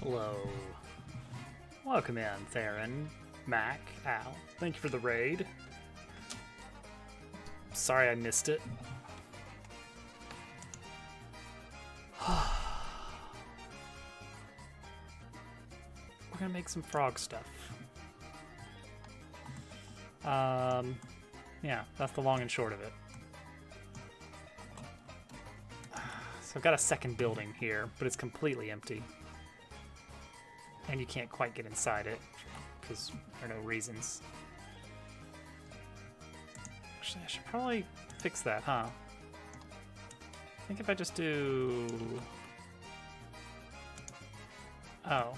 Hello. Welcome in, Theron, Mac, Al. Thank you for the raid. Sorry I missed it. We're gonna make some frog stuff. Yeah, that's the long and short of it. So I've got a second building here, but it's completely empty. And you can't quite get inside it, because there are no reasons. Actually, I should probably fix that, huh? I think if I just do... Oh.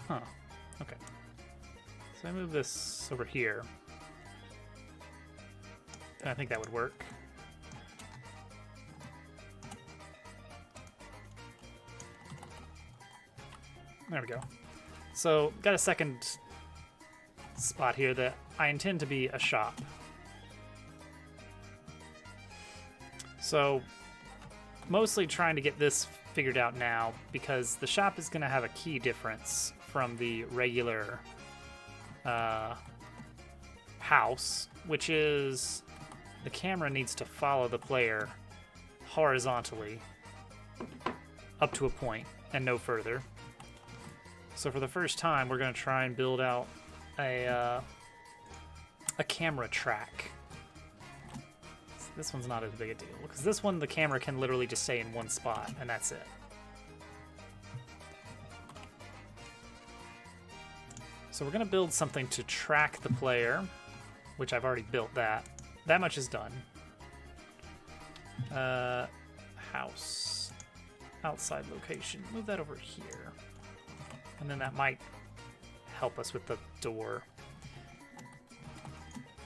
Huh. Okay. So I move this over here. And I think that would work. There we go. So, got a second spot here that I intend to be a shop. So, mostly trying to get this figured out now because the shop is going to have a key difference from the regular house, which is the camera needs to follow the player horizontally up to a point and no further. So for the first time, we're going to try and build out a camera track. So this one's not as big a deal, because this one, the camera can literally just stay in one spot, and that's it. So we're going to build something to track the player, which I've already built that. That much is done. House. Outside location. Move that over here. And then that might help us with the door.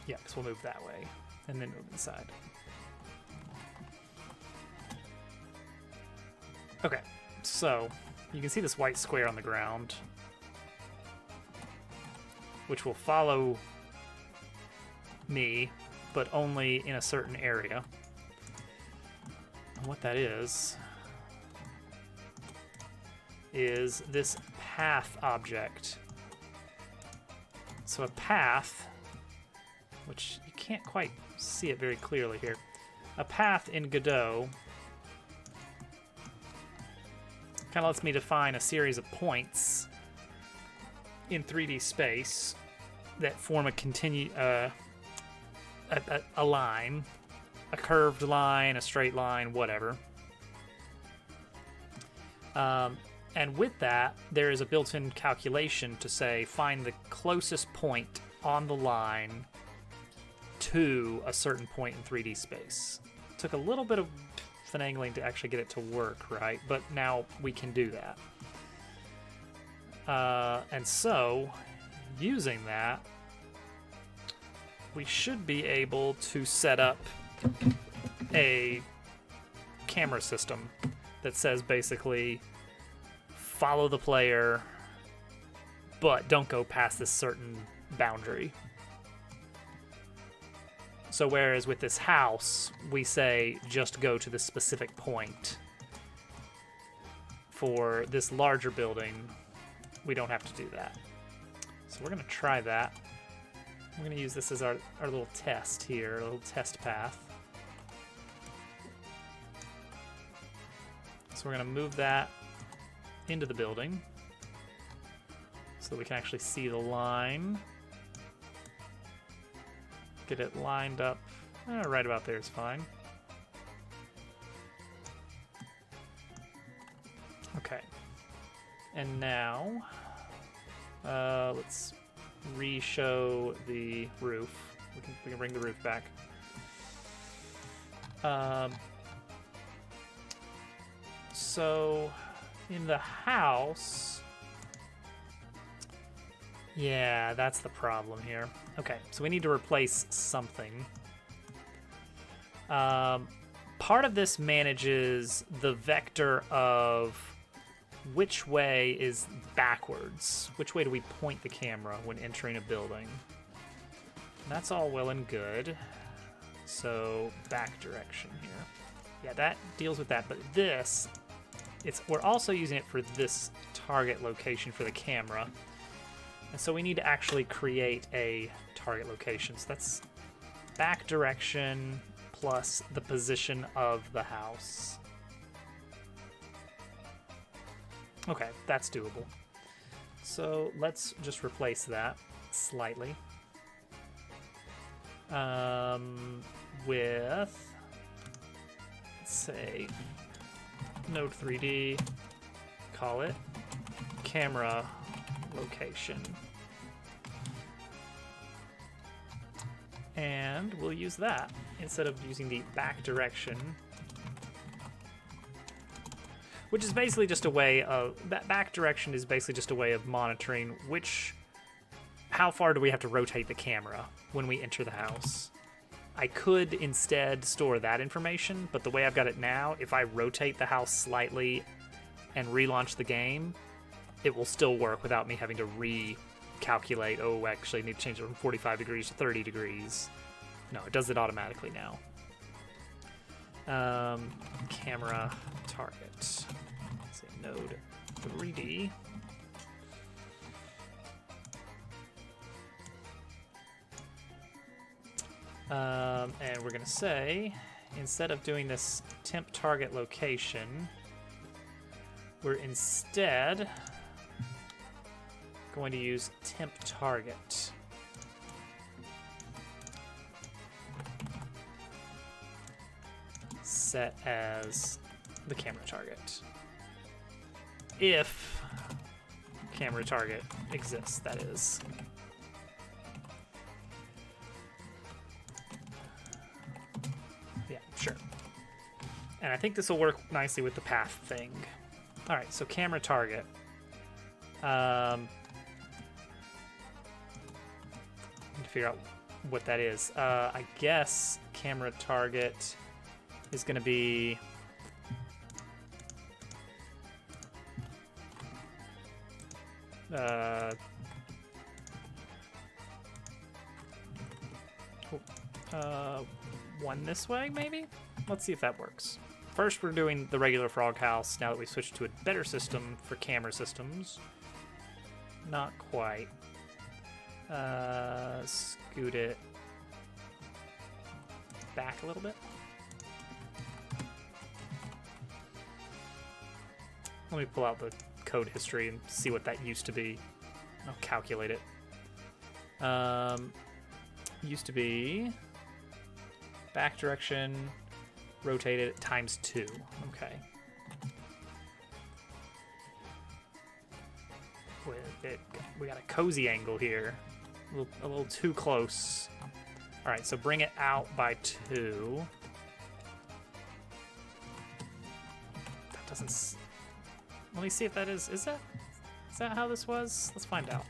Yeah, because we'll move that way. And then move inside. Okay, so you can see this white square on the ground, which will follow me, but only in a certain area. And what that is this path object. So a path, which you can't quite see it very clearly here. A path in Godot kind of lets me define a series of points in 3D space that form a line, a curved line, a straight line, whatever. And with that, there is a built-in calculation to say find the closest point on the line to a certain point in 3D space. Took a little bit of finagling to actually get it to work, right? But now we can do that. And so, using that, we should be able to set up a camera system that says basically follow the player, but don't go past this certain boundary. So whereas with this house, we say just go to this specific point. For this larger building, we don't have to do that. So we're going to try that. We're going to use this as our little test here, a little test path. So we're going to move that into the building so that we can actually see the line. Get it lined up. Right about there is fine. Okay. And now, let's re-show the roof. We can bring the roof back. So in the house, yeah, that's the problem here. Okay, so we need to replace something. Part of this manages the vector of which way is backwards. Which way do we point the camera when entering a building? And that's all well and good. So back direction here. Yeah, that deals with that, but this we're also using it for this target location for the camera. And so we need to actually create a target location. So that's back direction plus the position of the house. Okay, that's doable. So let's just replace that slightly with, let's say, node 3D, call it camera location. And we'll use that instead of using the back direction, which is basically just a way of, that back direction is basically just a way of monitoring how far do we have to rotate the camera when we enter the house. I could instead store that information, but the way I've got it now, if I rotate the house slightly and relaunch the game, it will still work without me having to recalculate, oh, actually I need to change it from 45 degrees to 30 degrees. No, it does it automatically now. Camera target. Let's say node 3D. And we're going to say, instead of doing this temp target location, we're instead going to use temp target. Set as the camera target. If camera target exists, that is. Yeah, sure. And I think this will work nicely with the path thing. All right, so camera target. Need to figure out what that is. I guess camera target is going to be one this way, maybe? Let's see if that works. First, we're doing the regular frog house now that we switched to a better system for camera systems. Not quite. Scoot it back a little bit. Let me pull out the code history and see what that used to be. I'll calculate it. Used to be back direction, rotated times 2. Okay. We got a cozy angle here. A little too close. All right, so bring it out by 2. That doesn't... Let me see if that is that how this was? Let's find out.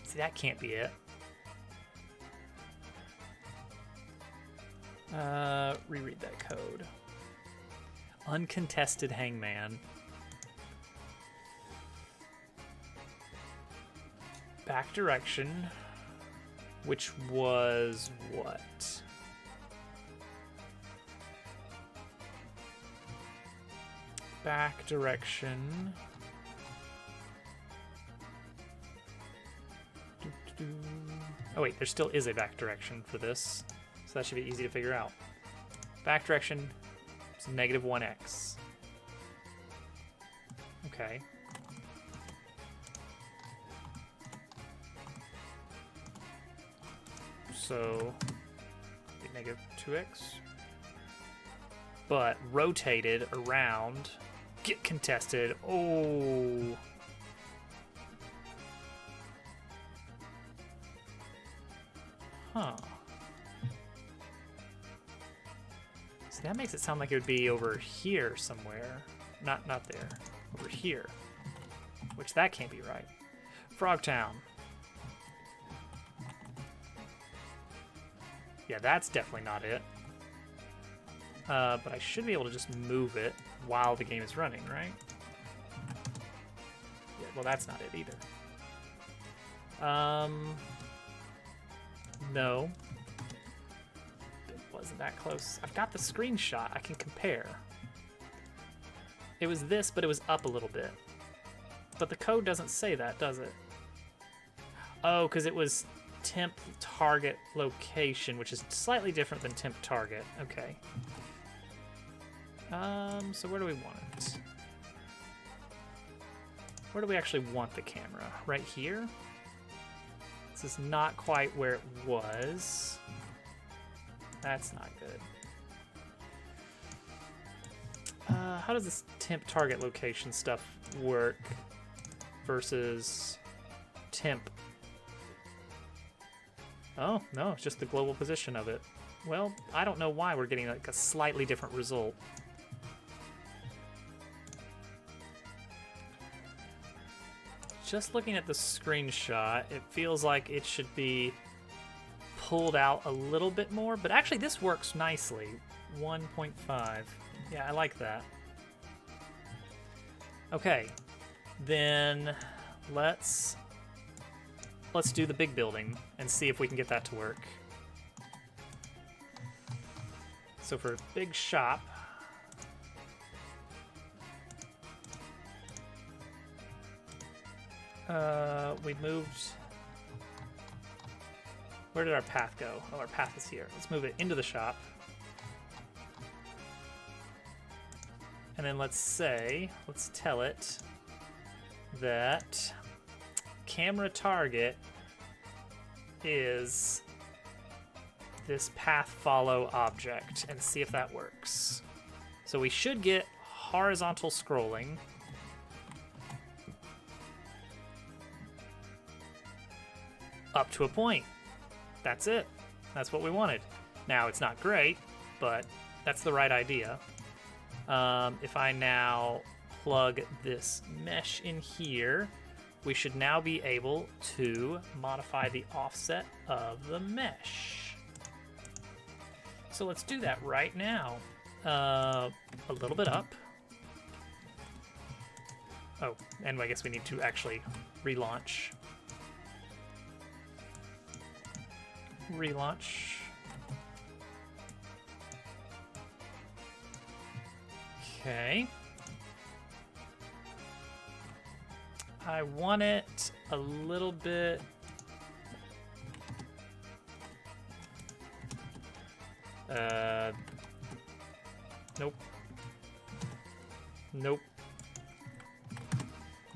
See, that can't be it. Reread that code. Uncontested hangman. Back direction, which was what? Back direction. Oh wait, there still is a back direction for this, so that should be easy to figure out. Back direction is -1x. Okay. So, -2x. But rotated around, get contested. Oh. Huh. So that makes it sound like it would be over here somewhere. Not there. Over here. Which that can't be right. Frogtown. Yeah, that's definitely not it. But I should be able to just move it while the game is running, right? Yeah, well, that's not it either. No. It wasn't that close. I've got the screenshot. I can compare. It was this, but it was up a little bit. But the code doesn't say that, does it? Oh, because it was temp target location, which is slightly different than temp target. Okay. So where do we want it? Where do we actually want the camera? Right here? This is not quite where it was. That's not good. How does this temp target location stuff work versus temp? Oh, no, it's just the global position of it. Well, I don't know why we're getting like a slightly different result. Just looking at the screenshot, it feels like it should be pulled out a little bit more, but actually this works nicely. 1.5. Yeah, I like that. Okay, then let's do the big building and see if we can get that to work. So for big shop, we moved. Where did our path go? Oh, our path is here. Let's move it into the shop. And then let's tell it that camera target is this path follow object and see if that works. So we should get horizontal scrolling. Up to a point. That's it. That's what we wanted. Now, it's not great, but that's the right idea. If I now plug this mesh in here, we should now be able to modify the offset of the mesh. So let's do that right now. A little bit up. Oh, and I guess we need to actually relaunch. Relaunch. Okay. I want it a little bit. Nope. Nope.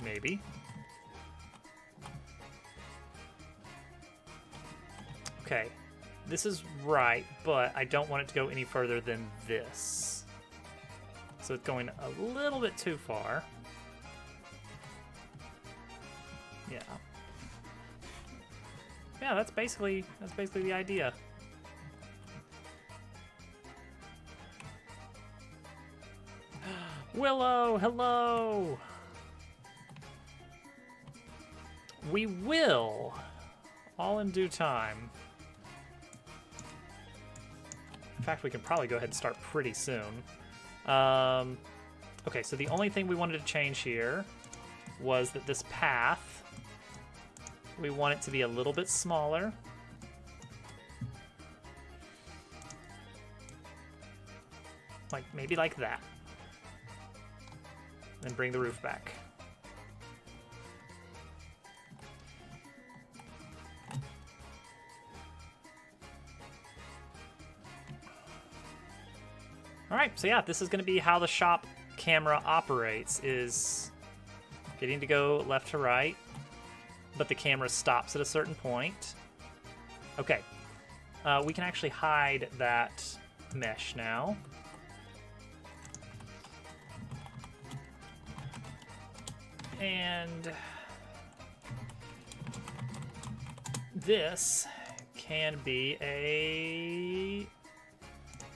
Maybe. Okay. This is right, but I don't want it to go any further than this. So it's going a little bit too far. Yeah. Yeah, that's basically the idea. Willow, hello. We will, all in due time. In fact, we can probably go ahead and start pretty soon. Okay, so the only thing we wanted to change here was that this path, we want it to be a little bit smaller. Like, maybe like that. Then bring the roof back. All right, so yeah, this is gonna be how the shop camera operates, is getting to go left to right, but the camera stops at a certain point. Okay, we can actually hide that mesh now. And this can be a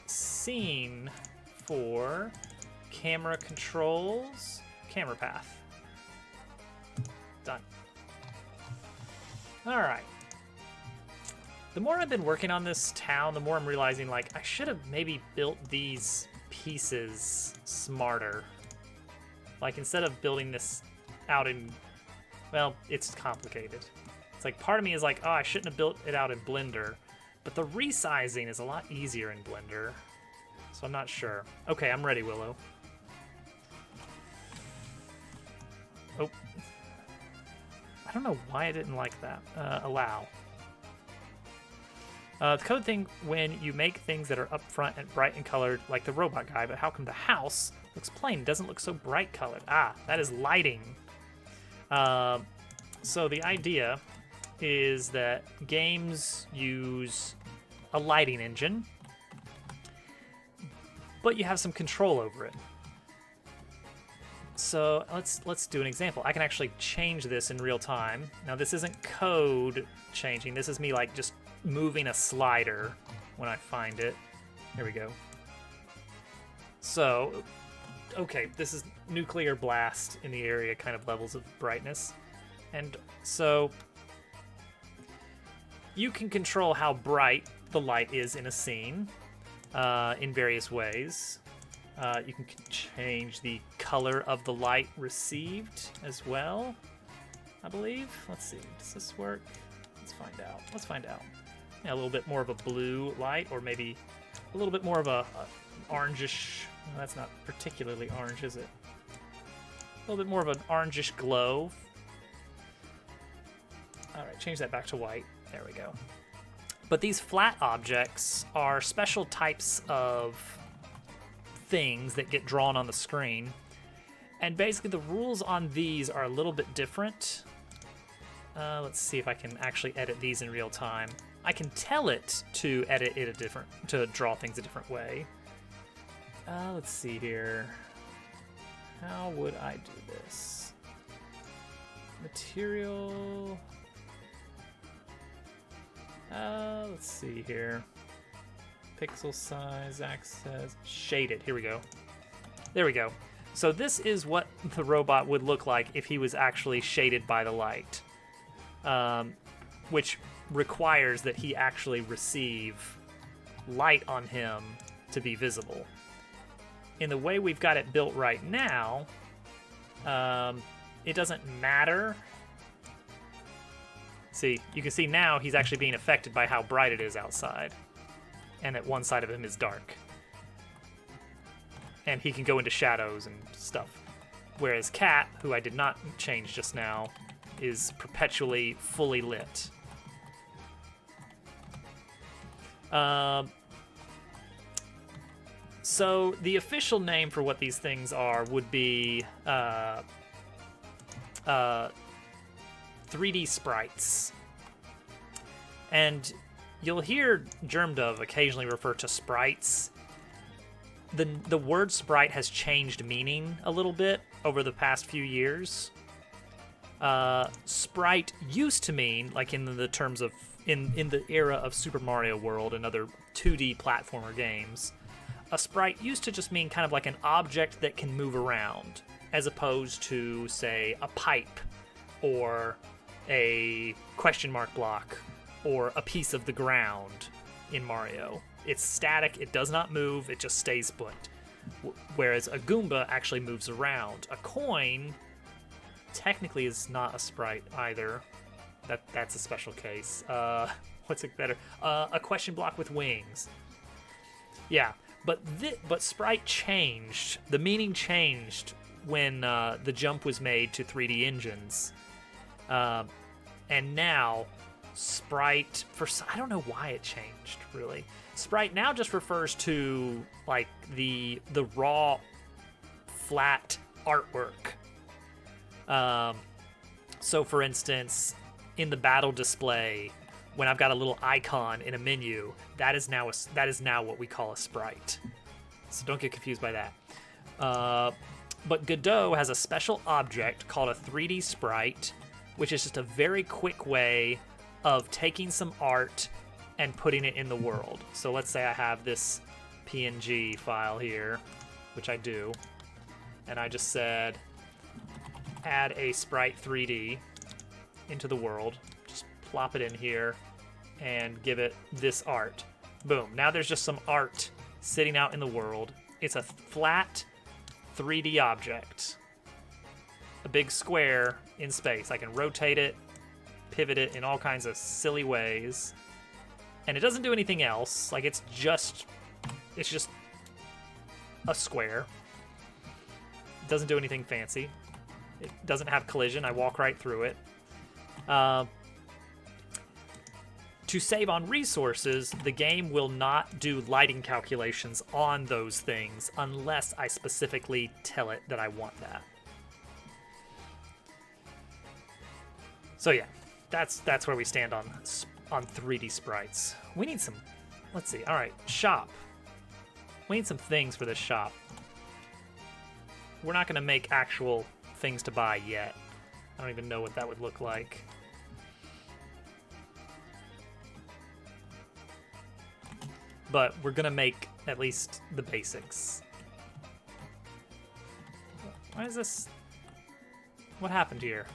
scene for camera controls, camera path. Done. All right. The more I've been working on this town, the more I'm realizing, like, I should have maybe built these pieces smarter. Like, instead of building this out in, well, it's complicated. It's like, part of me is like, oh, I shouldn't have built it out in Blender, but the resizing is a lot easier in Blender, so I'm not sure. Okay, I'm ready, Willow. Oh. I don't know why I didn't like that. Allow. The code thing when you make things that are up front and bright and colored like the robot guy, but how come the house looks plain? It doesn't look so bright colored. Ah, that is lighting. So the idea is that games use a lighting engine, but you have some control over it. So let's do an example. I can actually change this in real time. Now this isn't code changing. This is me like just moving a slider when I find it. There we go. So, okay, this is nuclear blast in the area kind of levels of brightness. And so you can control how bright the light is in a scene in various ways. You can change the color of the light received as well, I believe. Let's see, does this work? Let's find out. Let's find out. Yeah, a little bit more of a blue light, or maybe a little bit more of a orangish. Well, that's not particularly orange, is it? A little bit more of an orangish glow. All right, change that back to white. There we go. But these flat objects are special types of things that get drawn on the screen. And basically the rules on these are a little bit different. Let's see if I can actually edit these in real time. I can tell it to edit it to draw things a different way. Let's see here. How would I do this? Material. Let's see here. Pixel size, access, shaded. Here we go. There we go. So this is what the robot would look like if he was actually shaded by the light, which requires that he actually receive light on him to be visible. In the way we've got it built right now, it doesn't matter. See, you can see now he's actually being affected by how bright it is outside, and that one side of him is dark. And he can go into shadows and stuff. Whereas Cat, who I did not change just now, is perpetually fully lit. So the official name for what these things are would be 3D sprites. And you'll hear Germdove occasionally refer to sprites. The word sprite has changed meaning a little bit over the past few years. Sprite used to mean, like in the terms of in the era of Super Mario World and other 2D platformer games, a sprite used to just mean kind of like an object that can move around, as opposed to, say, a pipe or a question mark block or a piece of the ground in Mario. It's static, it does not move, it just stays put. Whereas a Goomba actually moves around. A coin technically is not a sprite either. That's a special case. What's it better? A question block with wings. Yeah, but sprite changed. The meaning changed when the jump was made to 3D engines. And now sprite, I don't know why it changed, really. Sprite now just refers to like the raw flat artwork. So for instance, in the battle display, when I've got a little icon in a menu, that is now what we call a sprite. So don't get confused by that. But Godot has a special object called a 3D sprite, which is just a very quick way of taking some art and putting it in the world. So let's say I have this PNG file here, which I do, and I just said add a sprite 3D into the world. Just plop it in here and give it this art. Boom. Now there's just some art sitting out in the world. It's a flat 3D object. A big square in space. I can rotate it, pivot it in all kinds of silly ways. And it doesn't do anything else. Like it's just a square. It doesn't do anything fancy. It doesn't have collision. I walk right through it. To save on resources, the game will not do lighting calculations on those things unless I specifically tell it that I want that. So yeah, that's where we stand on 3D sprites. We need some, let's see, all right, shop. We need some things for this shop. We're not gonna make actual things to buy yet. I don't even know what that would look like. But we're gonna make at least the basics. Why is this? What happened here?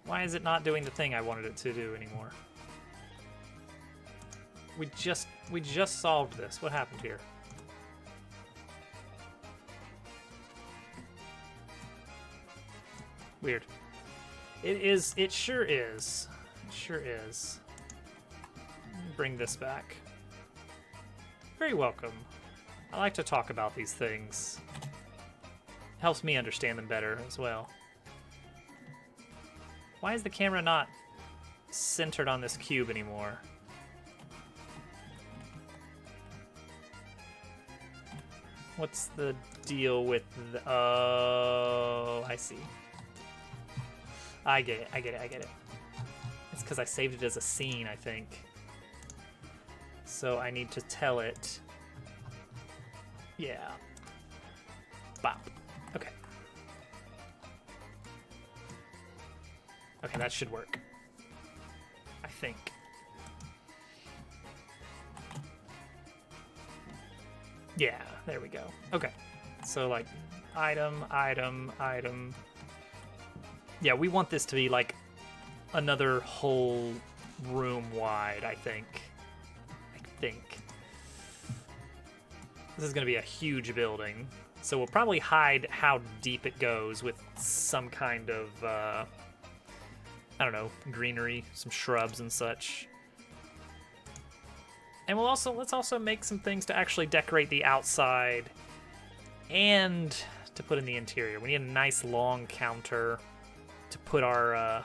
Why is it not doing the thing I wanted it to do anymore? We just solved this. What happened here? Weird. It sure is. It sure is. Bring this back. Very welcome. I like to talk about these things. Helps me understand them better as well. Why is the camera not centered on this cube anymore? What's the deal with the... Oh, I see. I get it, I get it, I get it. It's because I saved it as a scene, I think. So I need to tell it... Yeah. Bop. Okay. Okay, that should work. I think. Yeah, there we go. Okay. So, like, item, item, item. Yeah, we want this to be, like, another whole room wide, I think. This is going to be a huge building. So we'll probably hide how deep it goes with some kind of, I don't know, greenery, some shrubs and such. And let's also make some things to actually decorate the outside and to put in the interior. We need a nice long counter to put our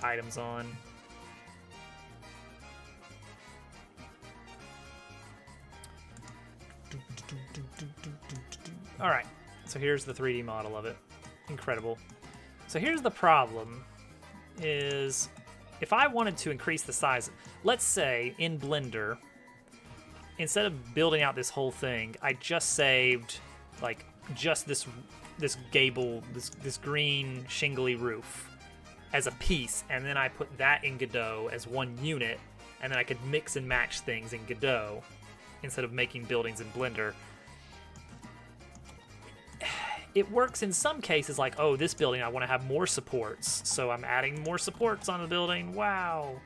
items on. All right, so here's the 3D model of it. Incredible. So here's the problem, is if I wanted to increase the size, let's say in Blender, instead of building out this whole thing, I just saved like just this gable, this green shingly roof as a piece, and then I put that in Godot as one unit, and then I could mix and match things in Godot instead of making buildings in Blender. It works in some cases, like, oh, this building, I want to have more supports, so I'm adding more supports on the building. Wow.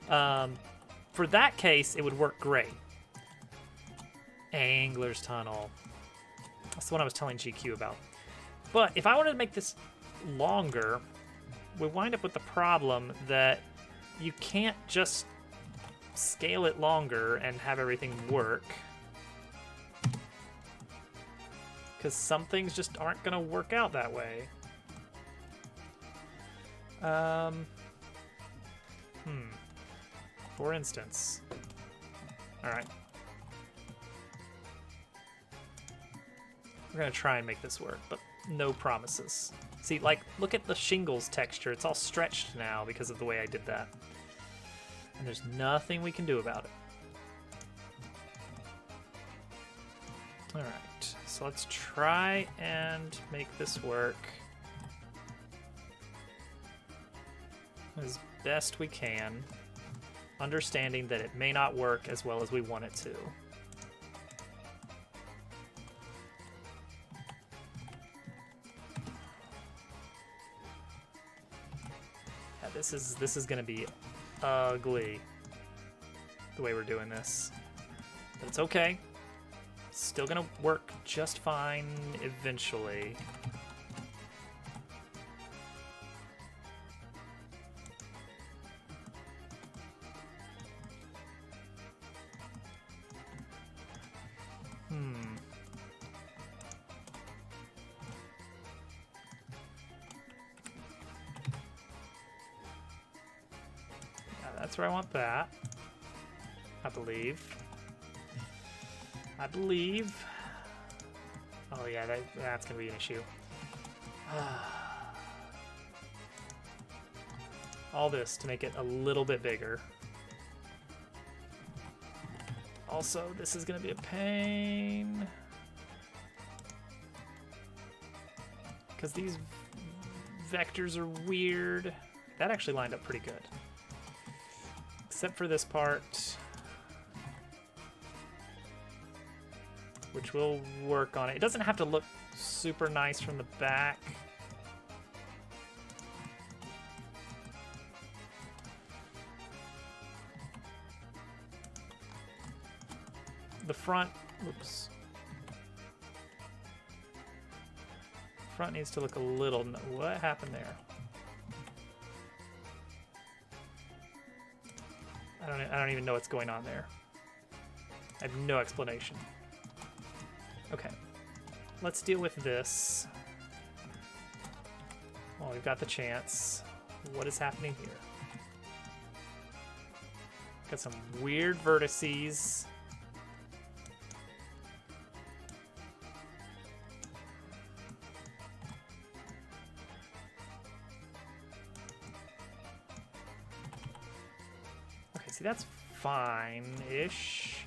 For that case, it would work great. Angler's Tunnel. That's the one I was telling GQ about. But if I wanted to make this longer, we wind up with the problem that you can't just scale it longer and have everything work. Because some things just aren't going to work out that way. For instance. Alright. We're going to try and make this work, but no promises. See, like, look at the shingles texture. It's all stretched now because of the way I did that. And there's nothing we can do about it. Alright, so let's try and make this work as best we can, understanding that it may not work as well as we want it to. Yeah, this is gonna be ugly, the way we're doing this. But it's okay. Still gonna work just fine eventually. That's where I want that. I believe. Oh yeah, that's gonna be an issue. All this to make it a little bit bigger. Also, this is gonna be a pain. Because these vectors are weird. That actually lined up pretty good. Except for this part. Which will work on it. It doesn't have to look super nice from the back. The front, oops. Front needs to look a little, what happened there? I don't even know what's going on there. I have no explanation. Okay, let's deal with this. Well, we've got the chance. What is happening here? Got some weird vertices. Okay, see, that's fine-ish.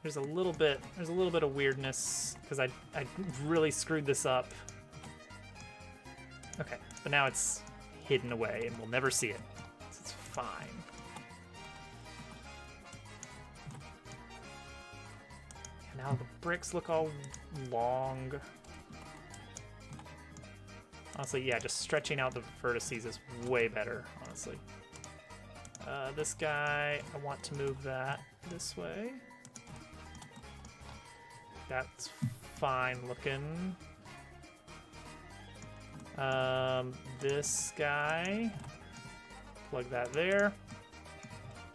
There's a little bit of weirdness because I really screwed this up. Okay, but now it's hidden away and we'll never see it. So it's fine. And now the bricks look all long. Honestly, yeah, just stretching out the vertices is way better, honestly. This guy, I want to move that this way. That's fine looking. This guy, plug that there.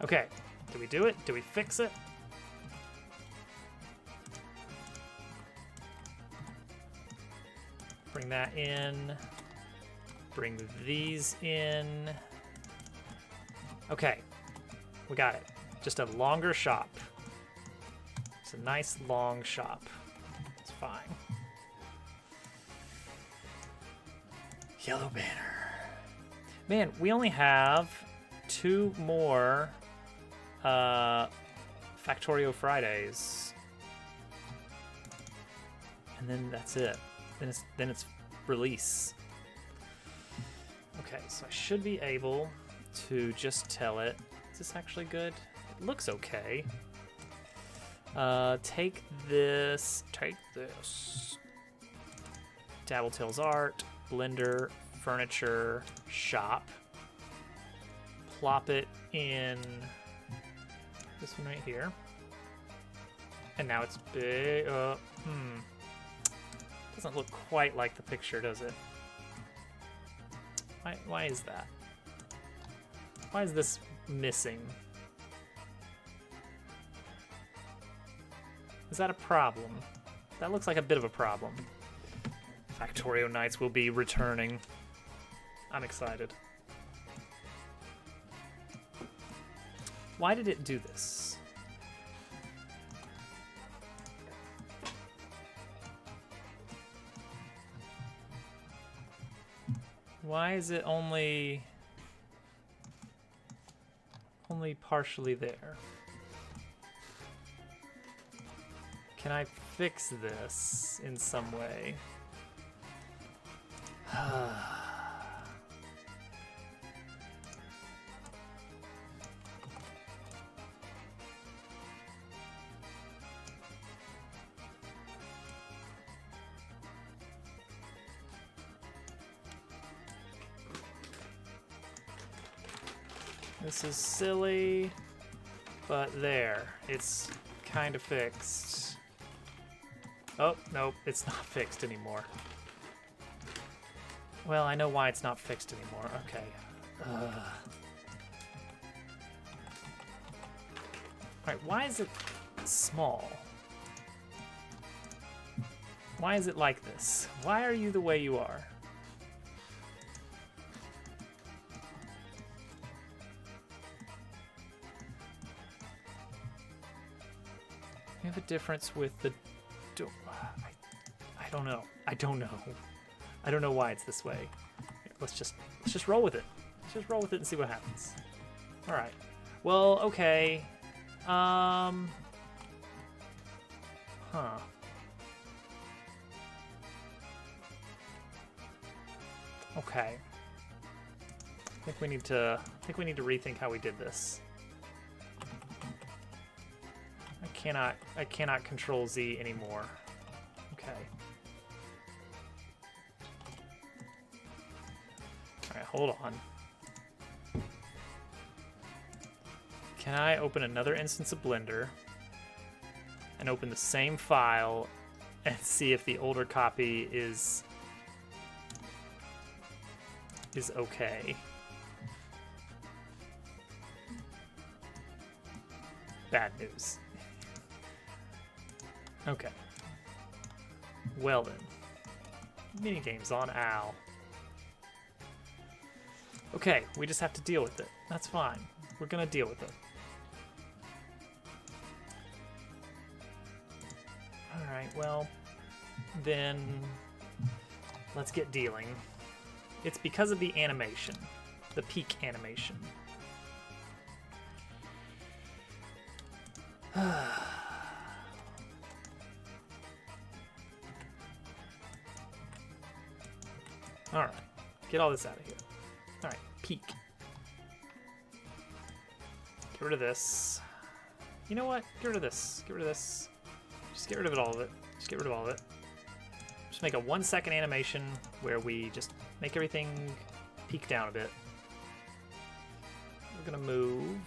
Okay, do we do it? Do we fix it? Bring that in. Bring these in. Okay, we got it. Just a longer shop. It's a nice long shop. It's fine. Yellow banner. Man, we only have 2 more Factorio Fridays. And then that's it. Then it's release. Okay, so I should be able to just tell it. Is this actually good? It looks okay. Take this. Dabbletails Art, Blender, Furniture, Shop. Plop it in this one right here. And now it's big. Doesn't look quite like the picture, does it? Why is that? Why is this missing? Is that a problem? That looks like a bit of a problem. Factorio Nights will be returning. I'm excited. Why did it do this? Why is it only partially there? Can I fix this in some way? This is silly, but there, it's kind of fixed. Oh, nope, it's not fixed anymore. Well, I know why it's not fixed anymore. Okay. Alright, why is it small? Why is it like this? Why are you the way you are? We have a difference with the door. I don't know. I don't know. I don't know why it's this way. Here, let's just roll with it. Let's just roll with it and see what happens. All right. Well, okay. Huh. Okay. I think we need to rethink how we did this. I cannot control Z anymore. Okay. All right, hold on. Can I open another instance of Blender and open the same file and see if the older copy is okay? Bad news. Okay. Well then. Minigames on Al. Okay, we just have to deal with it. That's fine. We're gonna deal with it. Alright, well, then let's get dealing. It's because of the animation, the peak animation. Alright, get all this out of here. Alright, peak. Get rid of this. You know what? Get rid of this. Get rid of this. Just get rid of it, all of it. Just get rid of all of it. Just make a 1 second animation where we just make everything peak down a bit. We're gonna move.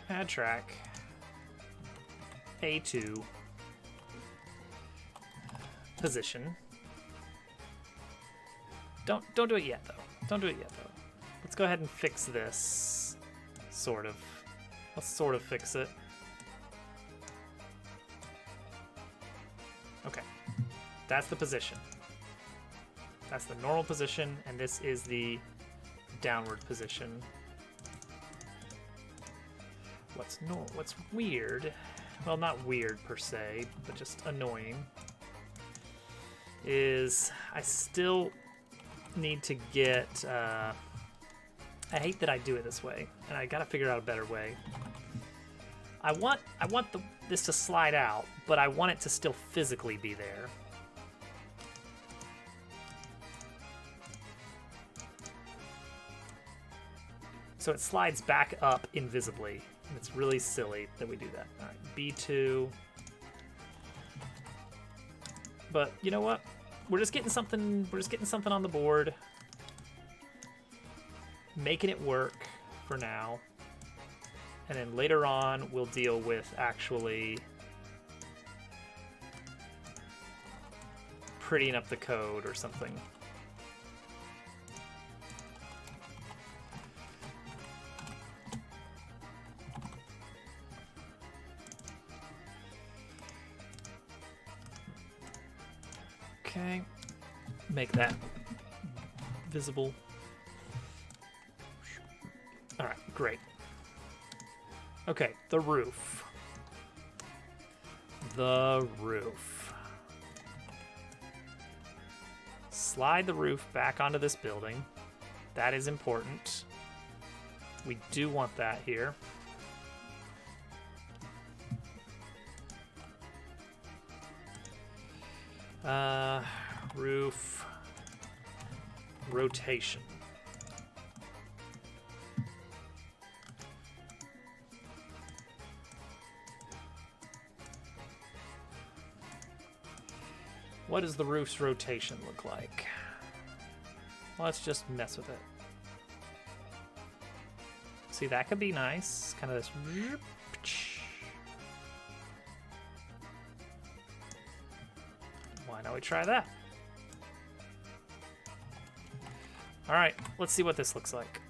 Add track. A2. Position. Don't do it yet though. Don't do it yet though. Let's go ahead and fix this. Sort of. Let's sort of fix it. Okay. That's the position. That's the normal position, and this is the downward position. What's weird, well, not weird per se, but just annoying, is I still need to get, I hate that I do it this way, and I gotta figure out a better way. I want this to slide out, but I want it to still physically be there. So it slides back up invisibly. And it's really silly that we do that. All right, B2. But you know what? We're just getting something. We're just getting something on the board, making it work for now, and then later on we'll deal with actually prettying up the code or something. Okay, make that visible. All right, great. Okay, the roof. The roof. Slide the roof back onto this building. That is important. We do want that here. Roof rotation. What does the roof's rotation look like? Let's just mess with it. See, that could be nice. Kind of this. Why not we try that? All right, let's see what this looks like.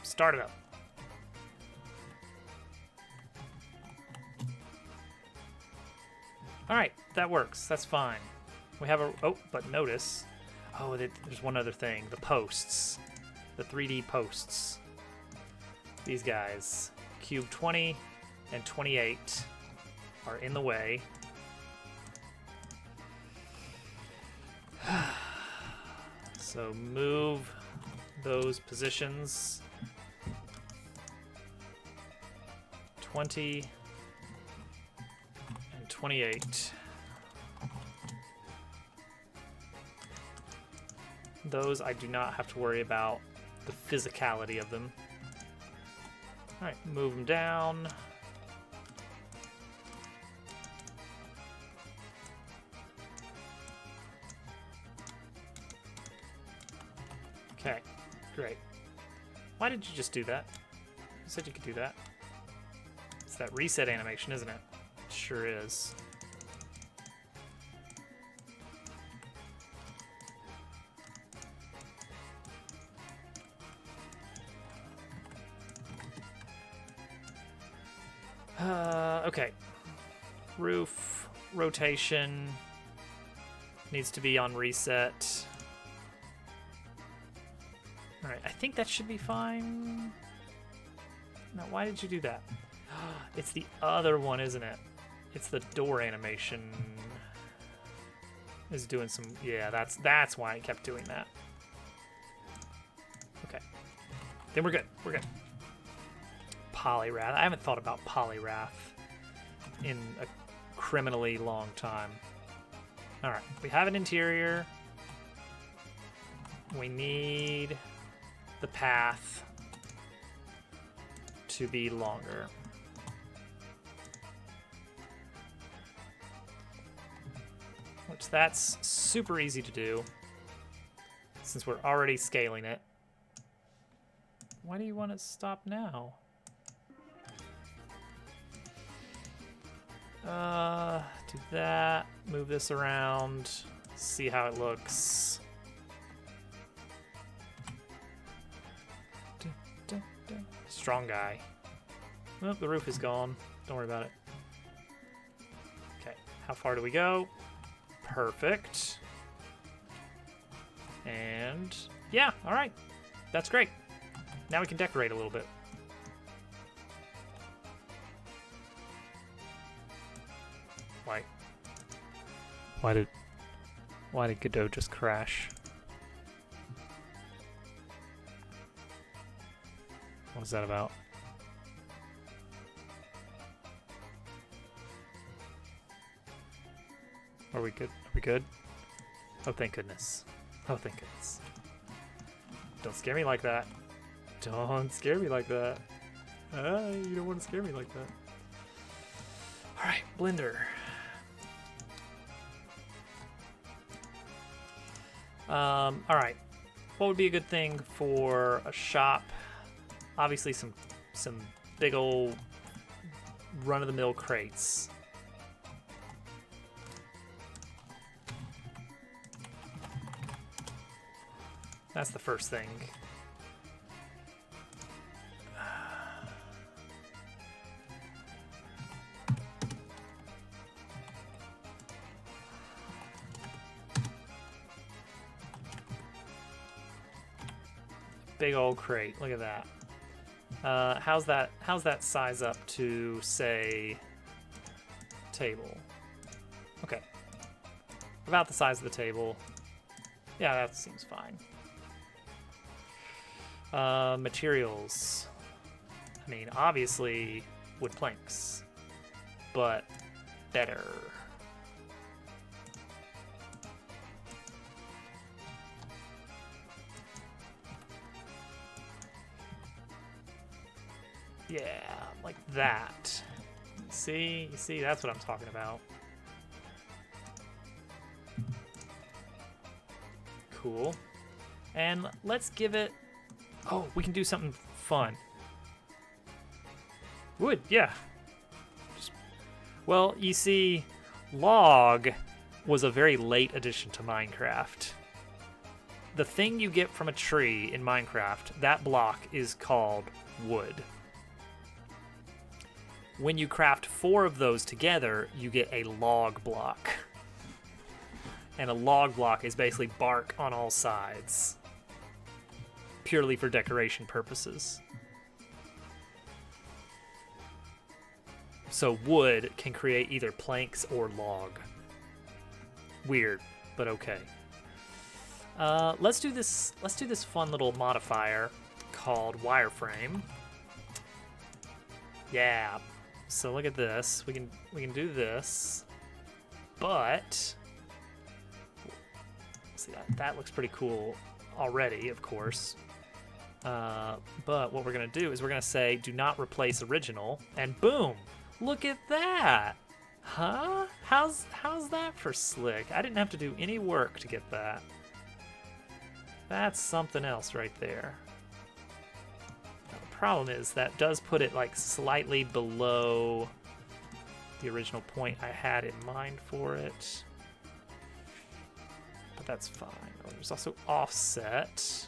Start it up. All right, that works. That's fine. We have a, oh, but notice Oh, there's one other thing. The posts. The 3D posts. These guys. Cube 20 and 28 are in the way. So move those positions. 20 and 28. Those I do not have to worry about the physicality of them. All right, move them down. Okay, great. Why did you just do that? You said you could do that. It's that reset animation, isn't it? It sure is. Okay. Roof rotation needs to be on reset. All right, I think that should be fine. Now, why did you do that? It's the other one, isn't it? It's the door animation is doing some. Yeah, that's why it kept doing that. Okay, then we're good. We're good. Polyrath. I haven't thought about Polyrath in a criminally long time. All right, we have an interior. We need the path to be longer. Which that's super easy to do since we're already scaling it. Why do you want to stop now? Do that, move this around, see how it looks. Strong guy. Oh, the roof is gone. Don't worry about it. Okay, how far do we go? Perfect. And yeah, all right. That's great. Now we can decorate a little bit. Why did Godot just crash? What was that about? Are we good? Are we good? Oh, thank goodness. Oh, thank goodness. Don't scare me like that. Don't scare me like that. You don't want to scare me like that. All right, Blender. All right. What would be a good thing for a shop? Obviously, some big old run-of-the-mill crates. That's the first thing. Big old crate. Look at that. How's that size up to, say, table? Okay. About the size of the table. Yeah, that seems fine. Materials. I mean, obviously wood planks, but better. Yeah, like that. See? You see, that's what I'm talking about. Cool. And let's give it... Oh, we can do something fun. Wood, yeah. Well, you see, log was a very late addition to Minecraft. The thing you get from a tree in Minecraft, that block is called wood. When you craft 4 of those together, you get a log block. and a log block is basically bark on all sides, purely for decoration purposes. So wood can create either planks or log. Weird, but okay. Let's do this fun little modifier called wireframe. Yeah. So look at this. We can do this, but see that looks pretty cool already, of course. But what we're gonna do is we're gonna say do not replace original, and boom! Look at that! Huh? How's that for slick? I didn't have to do any work to get that. That's something else right there. Now, the problem is that does put it like slightly below the original point I had in mind for it. But that's fine. Oh, there's also offset.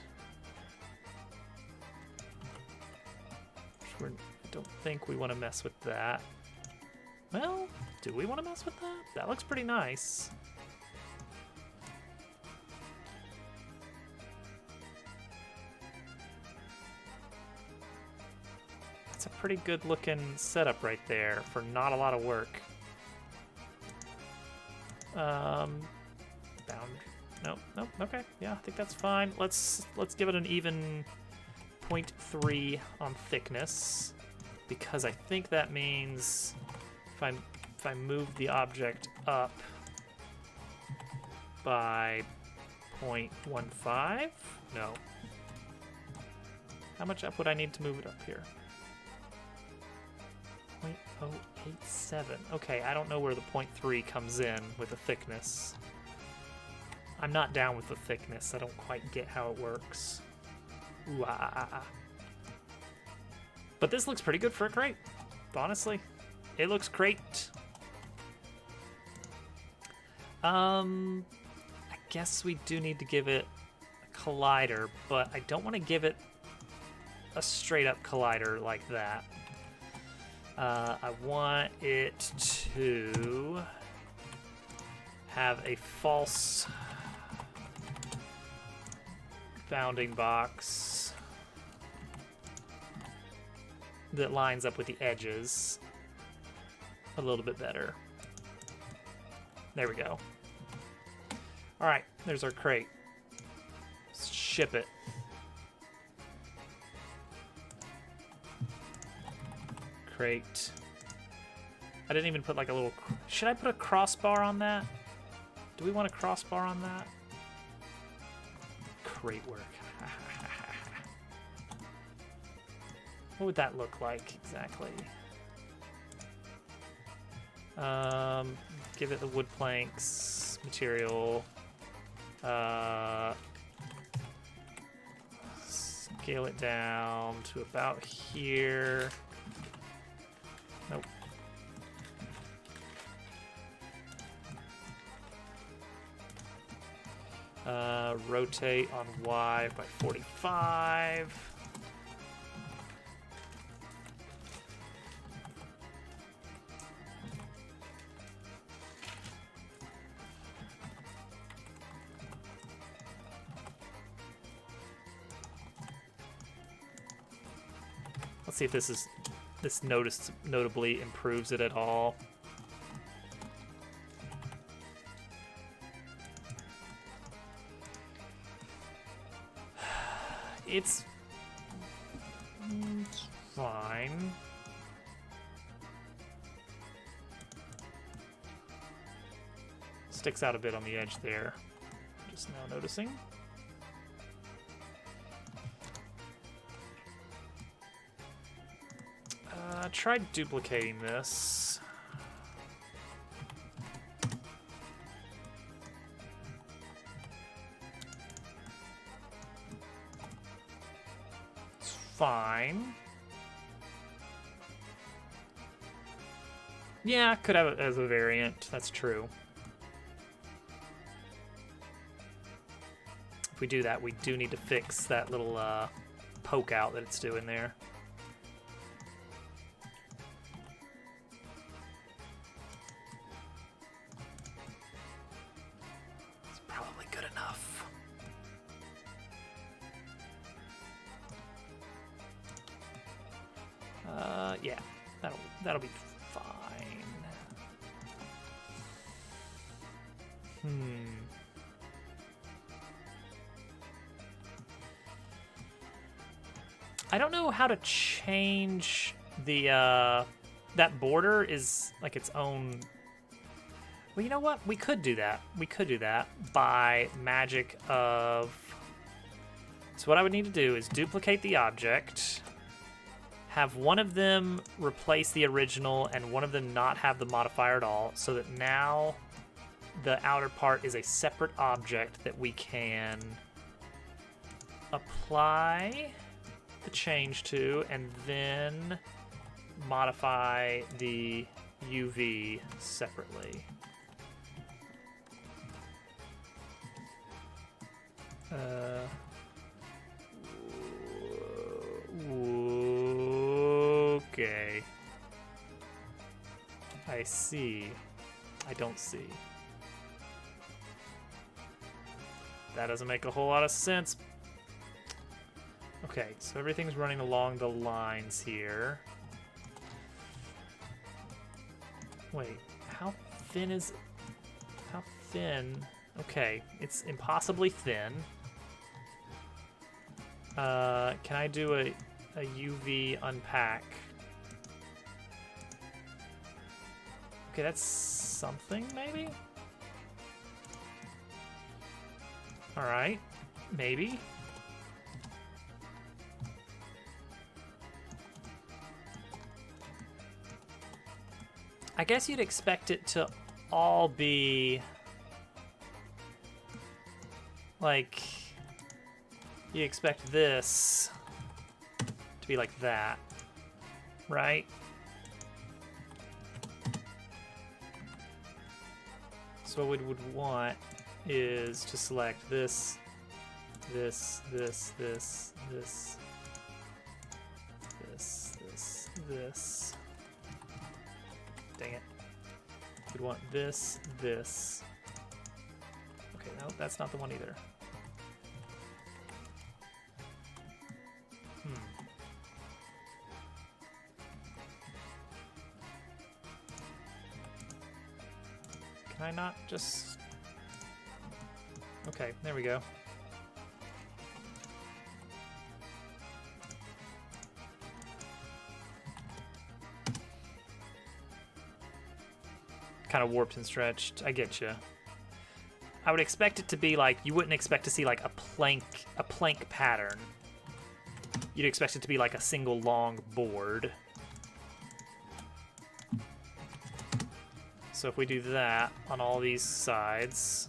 I don't think we want to mess with that. Well, do we want to mess with that? That looks pretty nice. That's a pretty good looking setup right there for not a lot of work. Bound. Nope. Okay. Yeah, I think that's fine. Let's give it an even 0.3 on thickness, because I think that means if I move the object up by 0.15, no. How much up would I need to move it up here? 0.087. Okay, I don't know where the 0.3 comes in with the thickness. I'm not down with the thickness. I don't quite get how it works. Ooh, But this looks pretty good for a crate. Honestly, it looks great. I guess we do need to give it a collider, but I don't want to give it a straight up collider like that. I want it to have a false bounding box that lines up with the edges a little bit better. There we go. All right, there's our crate. Let's ship it. Crate. I didn't even put like a little... Should I put a crossbar on that? Do we want a crossbar on that? Crate work. What would that look like exactly? Give it the wood planks material. Scale it down to about here. Nope. Rotate on Y by 45. Let's see if this notably improves it at all. It's fine. Sticks out a bit on the edge there. Just now noticing. Try duplicating this. It's fine. Yeah, could have it as a variant. That's true. If we do that, we do need to fix that little poke out that it's doing there. Yeah, that'll be fine. I don't know how to change the that border is like its own. Well, you know what? We could do that. We could do that by magic of. So what I would need to do is duplicate the object, have one of them replace the original and one of them not have the modifier at all, so that now the outer part is a separate object that we can apply the change to and then modify the UV separately. Okay. I see. I don't see. That doesn't make a whole lot of sense. Okay, so everything's running along the lines here. Wait, how thin is it? How thin? Okay, it's impossibly thin. Can I do a UV unpack? Okay, that's something, maybe? Alright, maybe. I guess you'd expect it to all be like, you expect this to be like that, right? So what we would want is to select this, this, this, this, this, this, this, this. Dang it. We'd want this, this. Okay, no, that's not the one either. Can I not just... Okay, there we go. Kind of warped and stretched. I get you. I would expect it to be like, you wouldn't expect to see like a plank pattern. You'd expect it to be like a single long board. So if we do that on all these sides,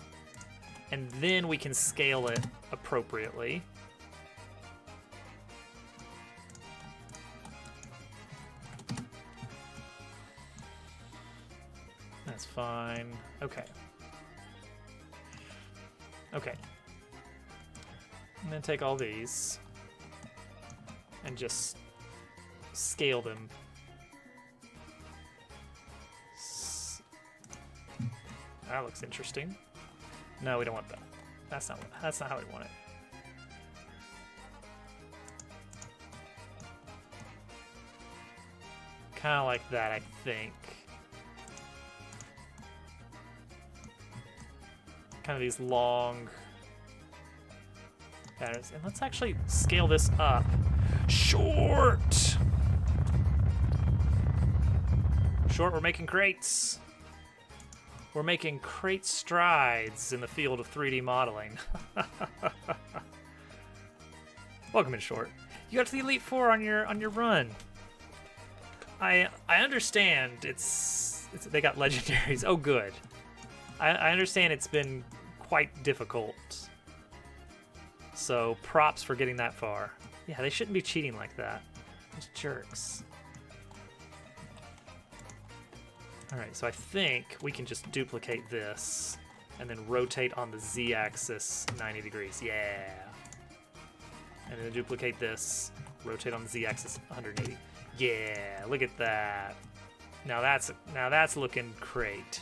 and then we can scale it appropriately. That's fine. Okay. Okay. And then take all these and just scale them. That looks interesting. No, we don't want that. That's not how we want it. Kind of like that, I think. Kind of these long patterns. And let's actually scale this up. Short! Short, we're making crates. We're making great strides in the field of 3D modeling. Welcome in, Short. You got to the Elite Four on your run. I understand it's they got legendaries. Oh, good. I understand it's been quite difficult. So props for getting that far. Yeah, they shouldn't be cheating like that. Those jerks. Alright, so I think we can just duplicate this and then rotate on the Z-axis 90 degrees. Yeah. And then duplicate this, rotate on the Z-axis 180. Yeah, look at that. Now that's looking great.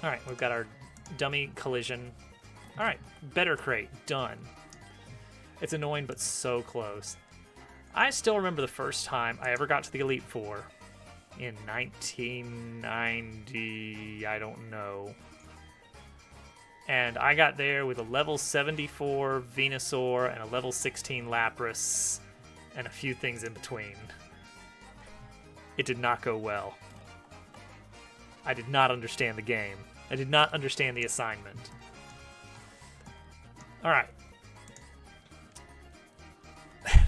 Alright, we've got our dummy collision. Alright, better crate, done. It's annoying but so close. I still remember the first time I ever got to the Elite Four in 1990, I don't know. And I got there with a level 74 Venusaur and a level 16 Lapras and a few things in between. It did not go well. I did not understand the game. I did not understand the assignment. All right.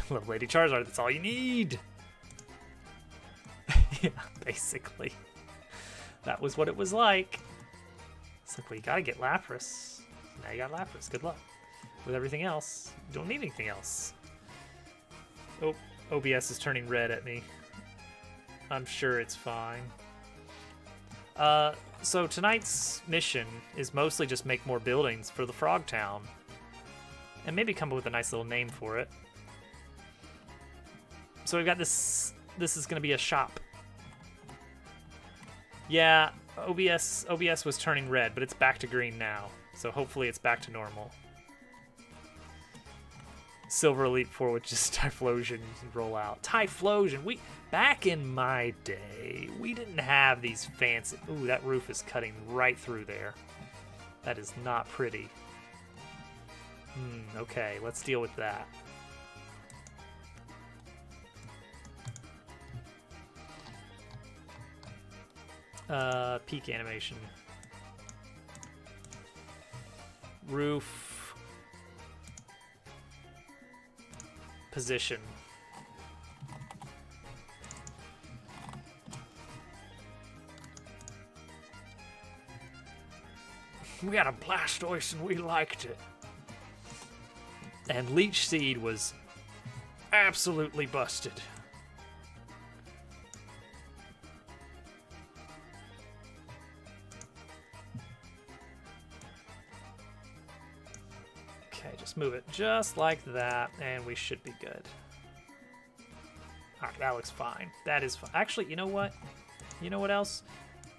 Little Lady Charizard, that's all you need. Yeah, basically. That was what it was like. It's like, well, you gotta get Lapras. Now you got Lapras. Good luck. With everything else, you don't need anything else. Oh, OBS is turning red at me. I'm sure it's fine. So tonight's mission is mostly just make more buildings for the Frog Town. And maybe come up with a nice little name for it. So we've got this. This is going to be a shop. Yeah, OBS was turning red, but it's back to green now. So hopefully it's back to normal. Silver Elite Four with just Typhlosion roll out. Typhlosion! Back in my day, we didn't have these fancy... Ooh, that roof is cutting right through there. That is not pretty. Okay, let's deal with that. Peak animation. Roof. Position. We had a Blastoise and we liked it. And Leech Seed was absolutely busted. Okay, just move it just like that, and we should be good. Alright, that looks fine. That is fine. Actually, you know what? You know what else?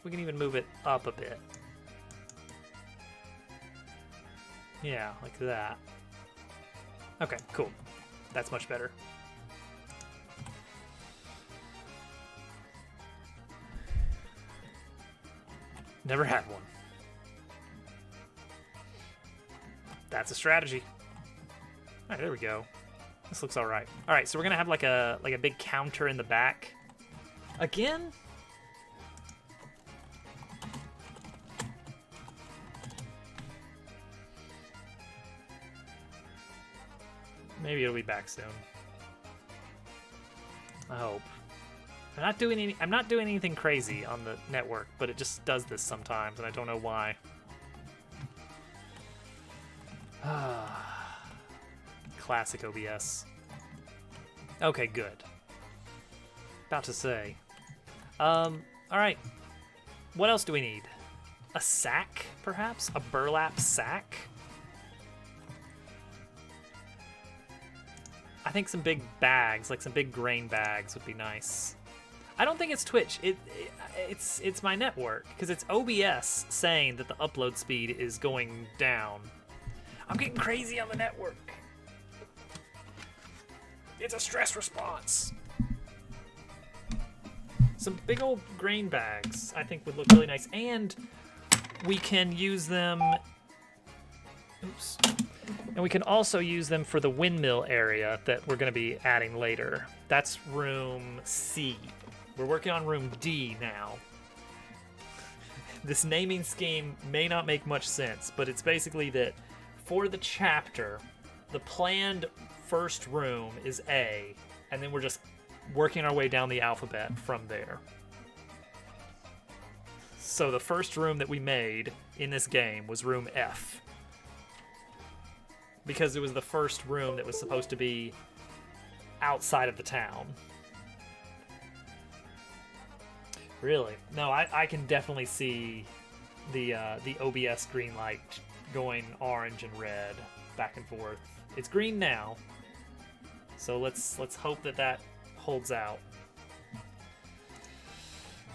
We can even move it up a bit. Yeah, like that. Okay, cool. That's much better. Never had one. That's a strategy. All right, there we go. This looks all right. All right, so we're gonna have like a big counter in the back. Again? Maybe it'll be back soon. I hope. I'm not doing anything crazy on the network, but it just does this sometimes, and I don't know why. Classic OBS. Okay, good. About to say. All right. What else do we need? A sack, perhaps? A burlap sack? I think some big bags, like some big grain bags, would be nice. I don't think it's Twitch. It's my network, because it's OBS saying that the upload speed is going down. I'm getting crazy on the network. It's a stress response. Some big old grain bags, I think, would look really nice, and we can use them. Oops. And we can also use them for the windmill area that we're going to be adding later. That's room C. We're working on room D now. This naming scheme may not make much sense, but it's basically that for the chapter, the planned first room is A, and then we're just working our way down the alphabet from there. So the first room that we made in this game was room F, because it was the first room that was supposed to be outside of the town. Really? No, I can definitely see the OBS green light going orange and red back and forth. It's green now, so let's hope that holds out.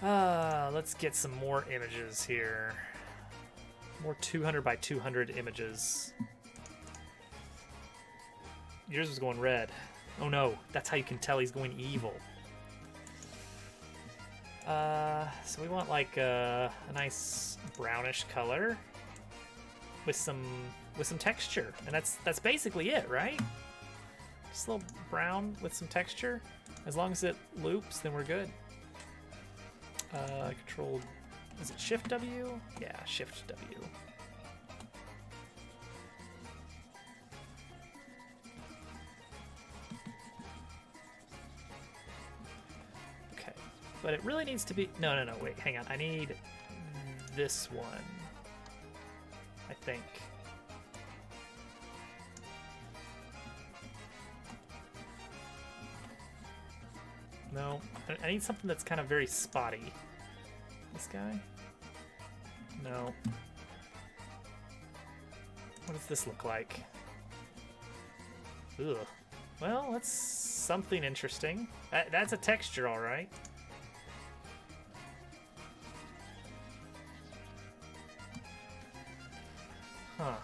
Let's get some more images here. More 200 by 200 images. Yours was going red. Oh no, that's how you can tell he's going evil. So we want like a nice brownish color with some texture, and that's basically it, right? Just a little brown with some texture. As long as it loops, then we're good. Control, is it Shift W? Yeah, Shift W. Okay, but it really needs to be, no, wait, hang on. I need this one, I think. No, I need something that's kind of very spotty. This guy? No. What does this look like? Ugh. Well, that's something interesting. That's a texture, all right. Huh.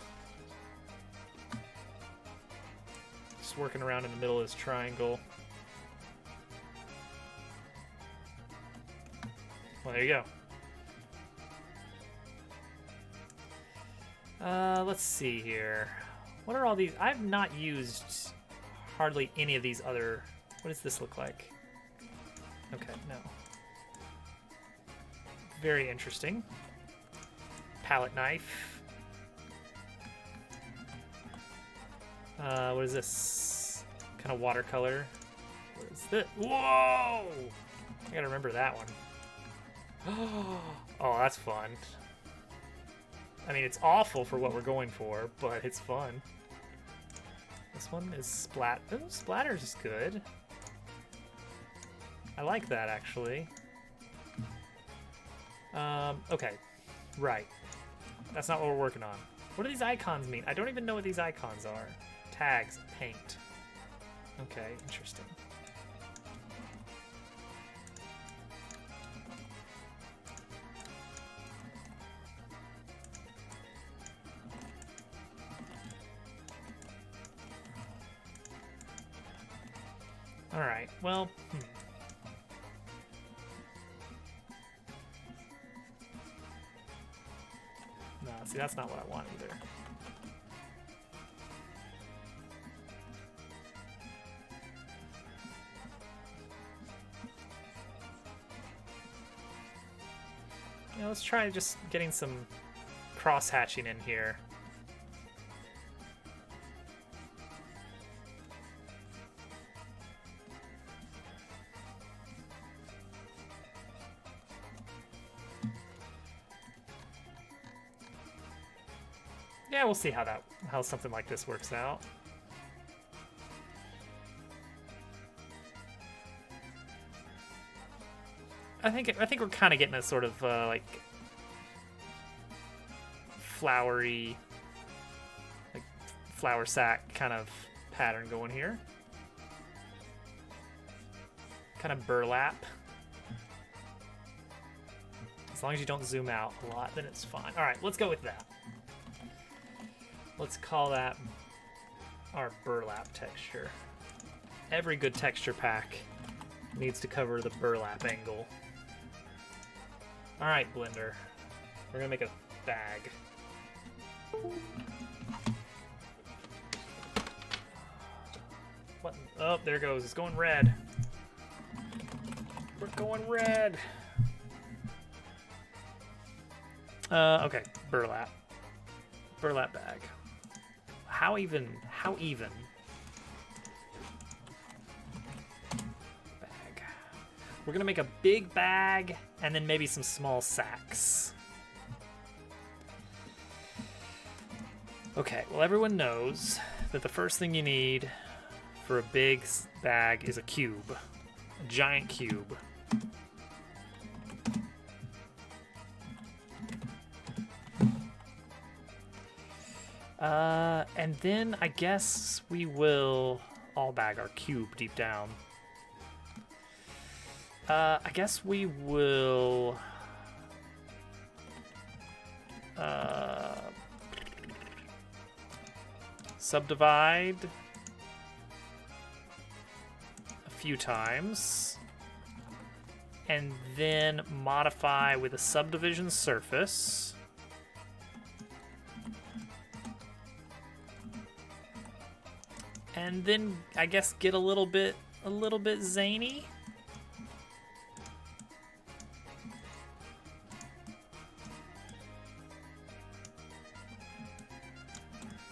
Just working around in the middle of this triangle. Well, there you go. Let's see here. What are all these? I've not used hardly any of these other... What does this look like? Okay, no. Very interesting. Palette knife. What is this? Kind of watercolor. What is this? Whoa! I gotta remember that one. Oh, that's fun. I mean, it's awful for what we're going for, but it's fun. This one is splat. Oh, splatters is good. I like that, actually. Okay. Right. That's not what we're working on. What do these icons mean? I don't even know what these icons are. Tags, paint. Okay, interesting. All right, well, No, see, that's not what I want either. Yeah, let's try just getting some cross-hatching in here. Yeah, we'll see how something like this works out. I think we're kind of getting a sort of like flowery, like flower sack kind of pattern going here. Kind of burlap. As long as you don't zoom out a lot, then it's fine. All right, let's go with that. Let's call that our burlap texture. Every good texture pack needs to cover the burlap angle. All right, Blender. We're gonna make a bag. What? Oh, there it goes. It's going red. We're going red. Okay, burlap. Burlap bag. How even? How even? Bag. We're gonna make a big bag and then maybe some small sacks. Okay, well, everyone knows that the first thing you need for a big bag is a cube. A giant cube. And then I guess we will all bag our cube deep down. I guess we will subdivide few times. And then modify with a subdivision surface. And then, I guess, get a little bit zany.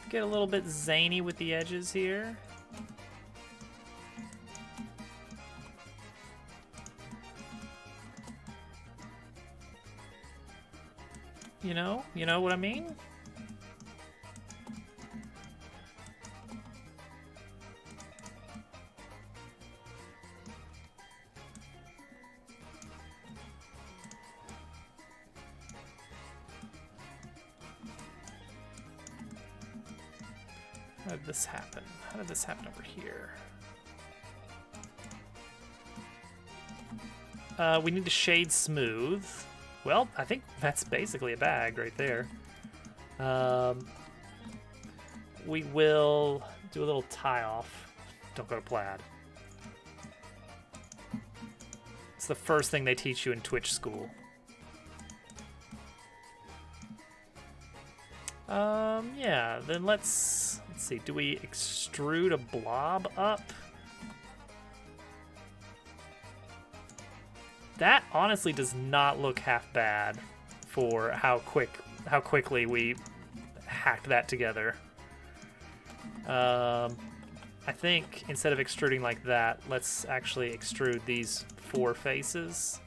Get a little bit zany with the edges here. You know what I mean? How did this happen? How did this happen over here? We need to shade smooth. Well, I think that's basically a bag right there. We will do a little tie off. Don't go to plaid. It's the first thing they teach you in Twitch school. Yeah, then let's see. Do we extrude a blob up? That honestly does not look half bad for how quickly we hacked that together. I think instead of extruding like that, let's actually extrude these 4 faces.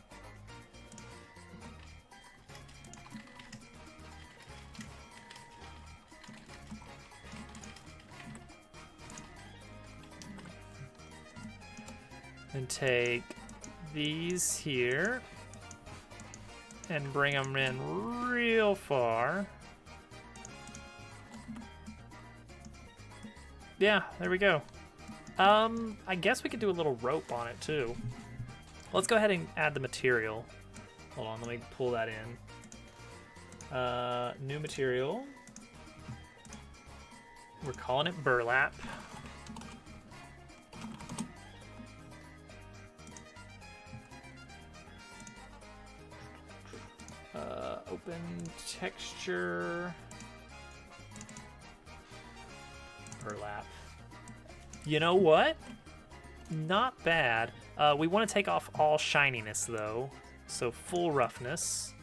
And take these here and bring them in real far. Yeah, there we go. I guess we could do a little rope on it too. Let's go ahead and add the material. Hold on, let me pull that in. New material. We're calling it burlap. Open texture. Burlap. You know what? Not bad. We want to take off all shininess though, so full roughness.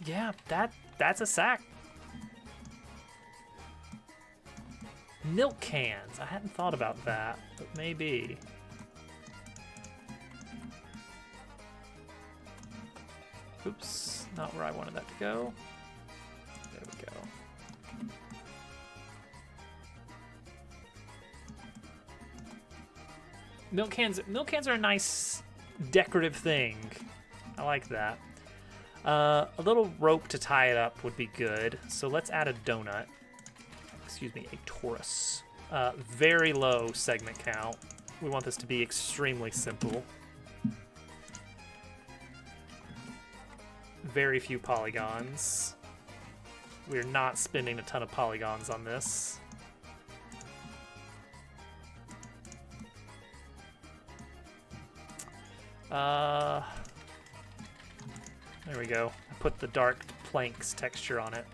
Yeah, that's a sack. Milk cans. I hadn't thought about that, but maybe. Oops, not where I wanted that to go. There we go. Milk cans are a nice decorative thing. I like that. A little rope to tie it up would be good. So let's add a donut. Excuse me, a torus. Very low segment count. We want this to be extremely simple. Very few polygons. We're not spending a ton of polygons on this. There we go. I put the dark planks texture on it.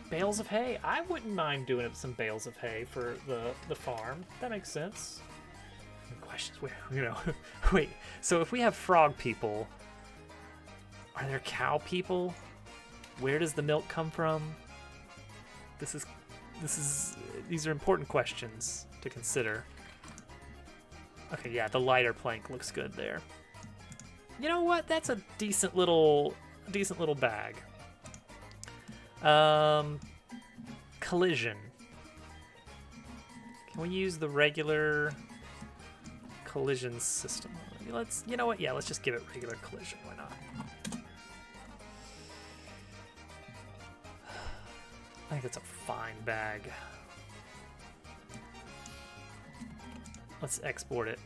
Bales of hay. I wouldn't mind doing some bales of hay for the farm. That makes sense. Questions. Wait. So if we have frog people, are there cow people? Where does the milk come from? These are important questions to consider. Okay, yeah, the lighter plank looks good there. You know what? That's a decent little bag. Collision. Can we use the regular collision system? You know what? Yeah, let's just give it regular collision. Why not? I think that's a fine bag. Let's export it.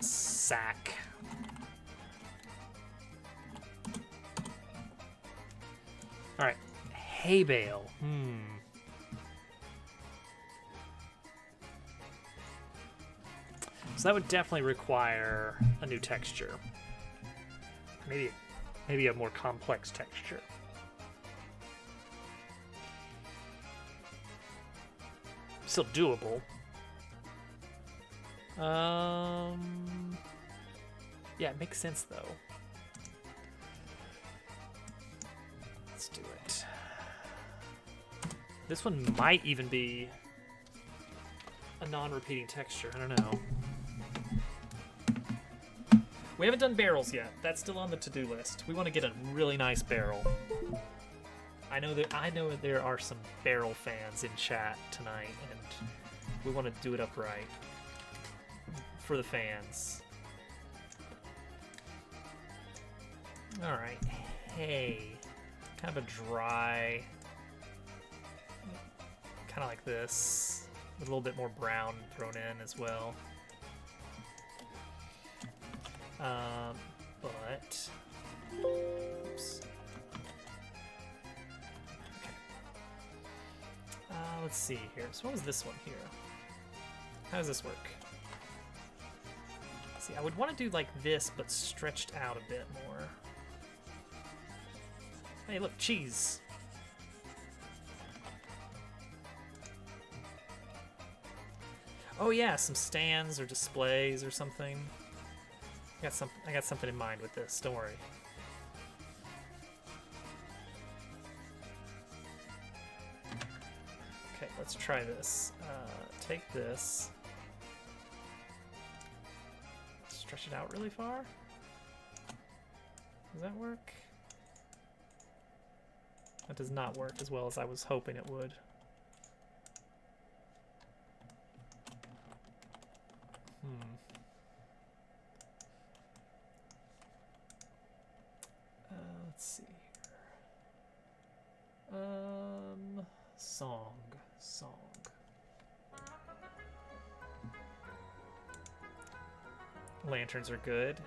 Sack. hay bale. So that would definitely require a new texture. Maybe a more complex texture. Still doable. Yeah, it makes sense though. Let's do it. This one might even be a non-repeating texture. I don't know. We haven't done barrels yet. That's still on the to-do list. We want to get a really nice barrel. I know there are some barrel fans in chat tonight, and we want to do it upright for the fans. All right, hay, kind of a dry, kind of like this, with a little bit more brown thrown in as well. But oops. Okay. Let's see here. So what was this one here? How does this work? See, I would want to do like this, but stretched out a bit more. Hey, look, cheese. Oh yeah, some stands or displays or something. I got something in mind with this. Don't worry. Okay, let's try this. Take this. Stretch it out really far. Does that work? That does not work as well as I was hoping it would. Let's see here. Song. Lanterns are good.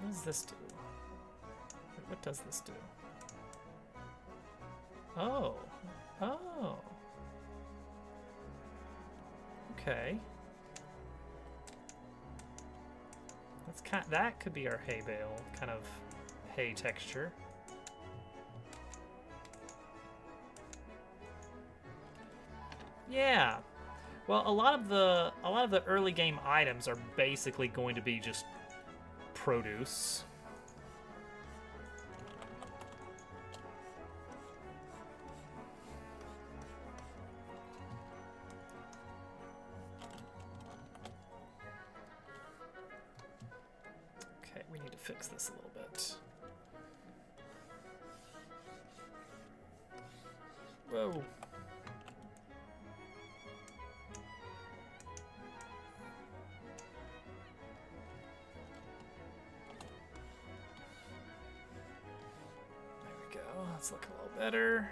What does this do? Wait, what does this do? Oh. Okay. That could be our hay bale, kind of hay texture. Yeah. Well, a lot of the early game items are basically going to be just produce. Fix this a little bit. Whoa. There we go. Let's look a little better.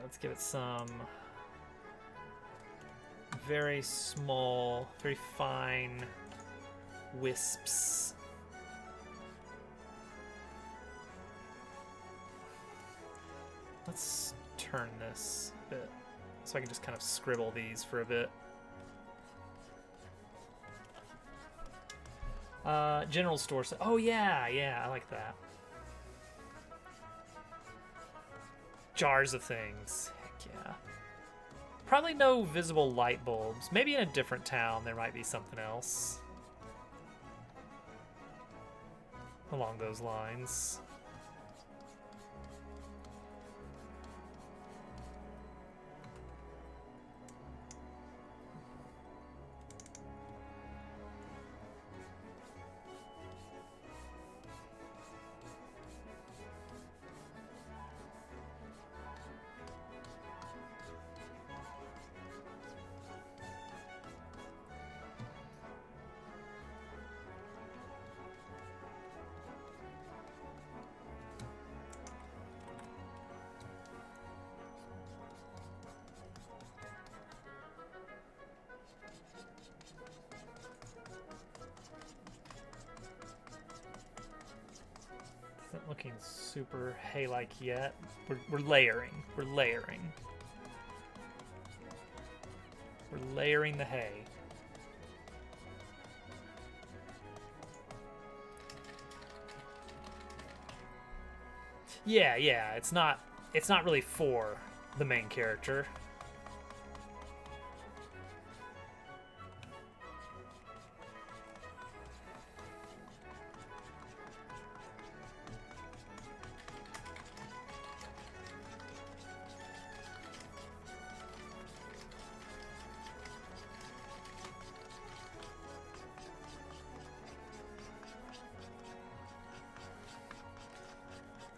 Let's give it some very small, very fine wisps. Let's turn this a bit so I can just kind of scribble these for a bit. General store. Oh yeah, I like that. Jars of things. Heck yeah. Probably no visible light bulbs. Maybe in a different town there might be something else along those lines. looking super hay-like yet. We're layering. We're layering. We're layering the hay. Yeah, it's not really for the main character.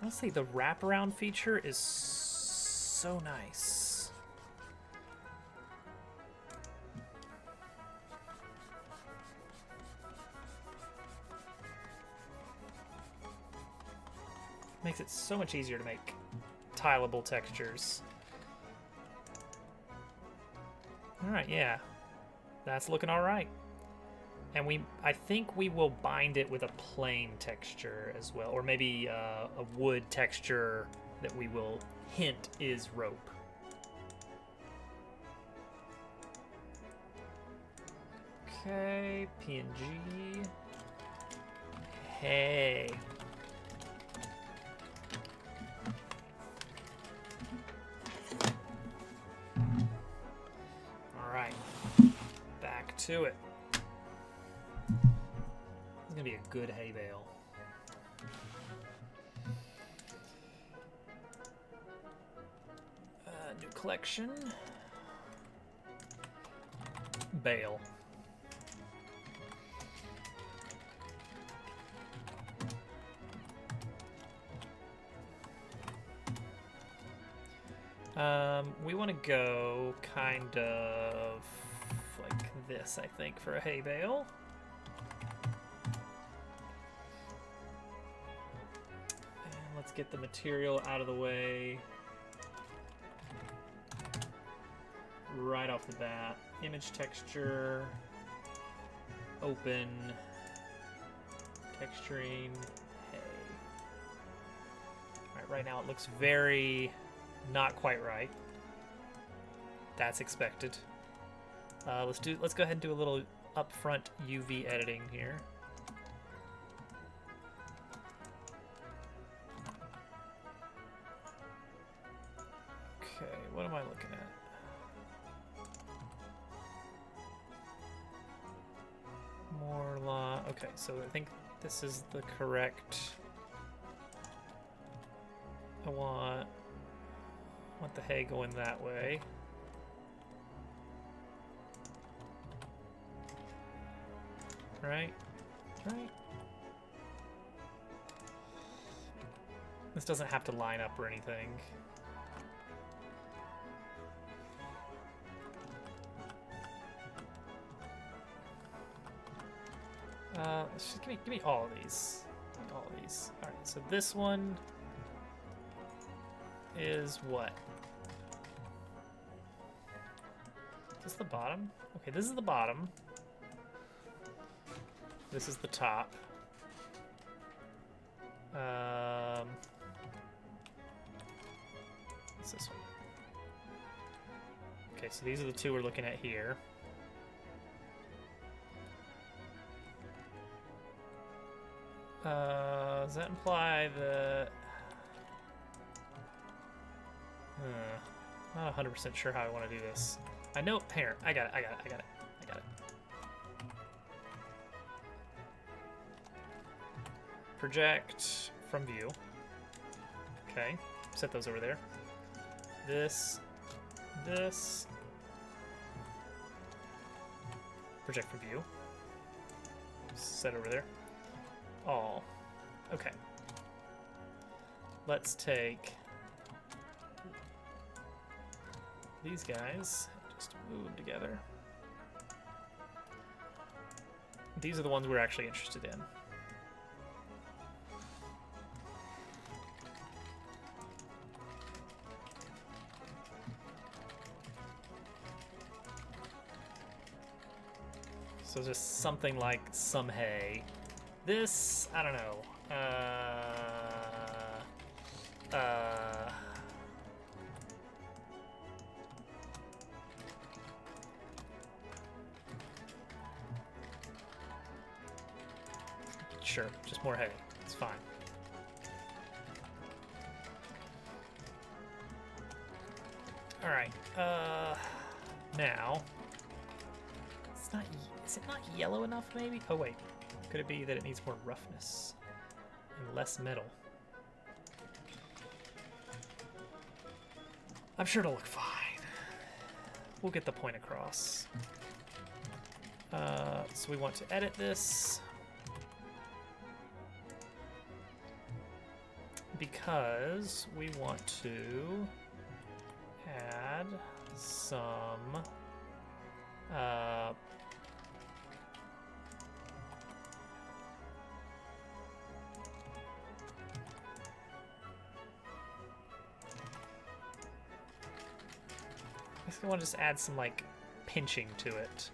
Honestly, the wraparound feature is so nice. Makes it so much easier to make tileable textures. Alright, yeah. That's looking alright. And I think we will bind it with a plain texture as well, or maybe a wood texture that we will hint is rope. Okay, PNG. Hey. All right, back to it. It's gonna be a good hay bale. New collection. Bale. We want to go kind of like this, I think, for a hay bale. Let's get the material out of the way right off the bat. Image texture, open, texturing, hay. All right, right now it looks very not quite right. That's expected. Let's go ahead and do a little upfront UV editing here. Okay, what am I looking at? More law. Okay, so I think this is the correct. I want the hay going that way. Right? This doesn't have to line up or anything. Just give me all of these. All of these. All right. So this one is what? Is this the bottom? Okay, this is the bottom. This is the top. What's this one? Okay, so these are the two we're looking at here. Does that imply that... Not 100% sure how I want to do this. I know... Here, I got it. Project from view. Okay, set those over there. This. Project from view. Set over there. All. Okay. Let's take these guys, just move them together. These are the ones we're actually interested in. So just something like some hay. This, I don't know. Sure, just more hay. It's fine. All right. Now, it's not. Is it not yellow enough? Maybe. Oh wait. Could it be that it needs more roughness and less metal? I'm sure it'll look fine. We'll get the point across. So we want to edit this because we want to add some I want to just add some like pinching to it.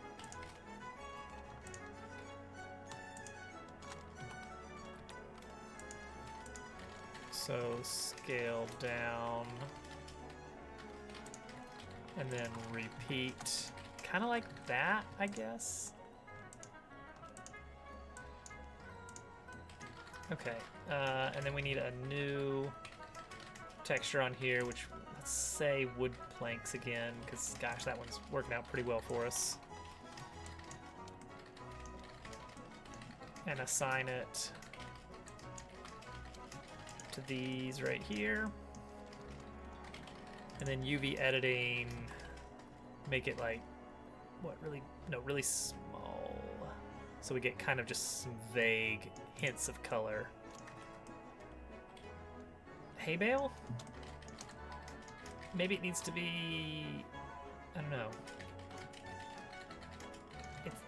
So scale down and then repeat, kind of like that, I guess. Okay, and then we need a new texture on here, which let's say wood planks again, because gosh, that one's working out pretty well for us. And assign it to these right here. And then UV editing, make it like, what, really, no, really small. So we get kind of just some vague hints of color. Hay bale? Maybe it needs to be, I don't know.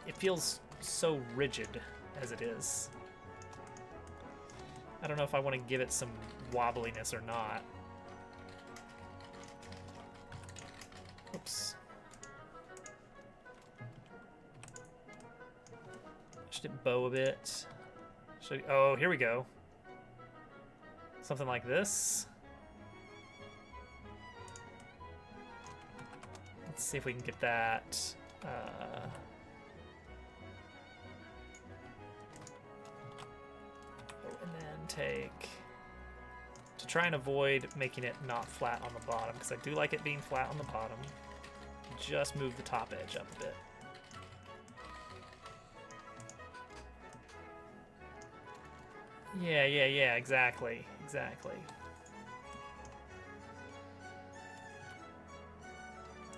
It feels so rigid as it is. I don't know if I want to give it some wobbliness or not. Oops. Should it bow a bit? Oh, here we go. Something like this. Let's see if we can get that. And then take, to try and avoid making it not flat on the bottom, because I do like it being flat on the bottom, just move the top edge up a bit. Yeah, exactly.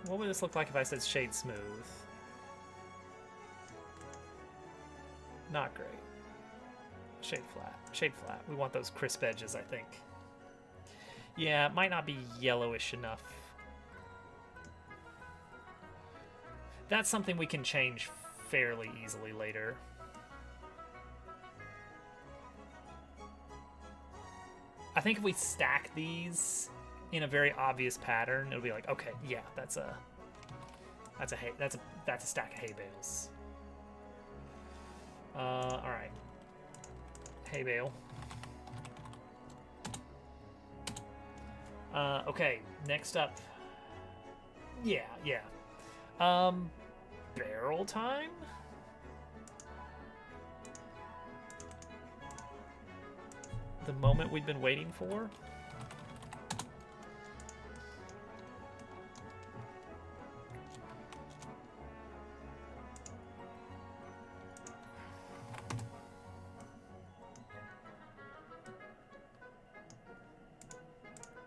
What would this look like if I said shade smooth? Not great. Shade flat. We want those crisp edges, I think. Yeah, it might not be yellowish enough. That's something we can change fairly easily later. I think if we stack these in a very obvious pattern, it'll be like, okay, yeah, that's a stack of hay bales. All right, hay bale. Okay, next up. Yeah. Barrel time? The moment we've been waiting for?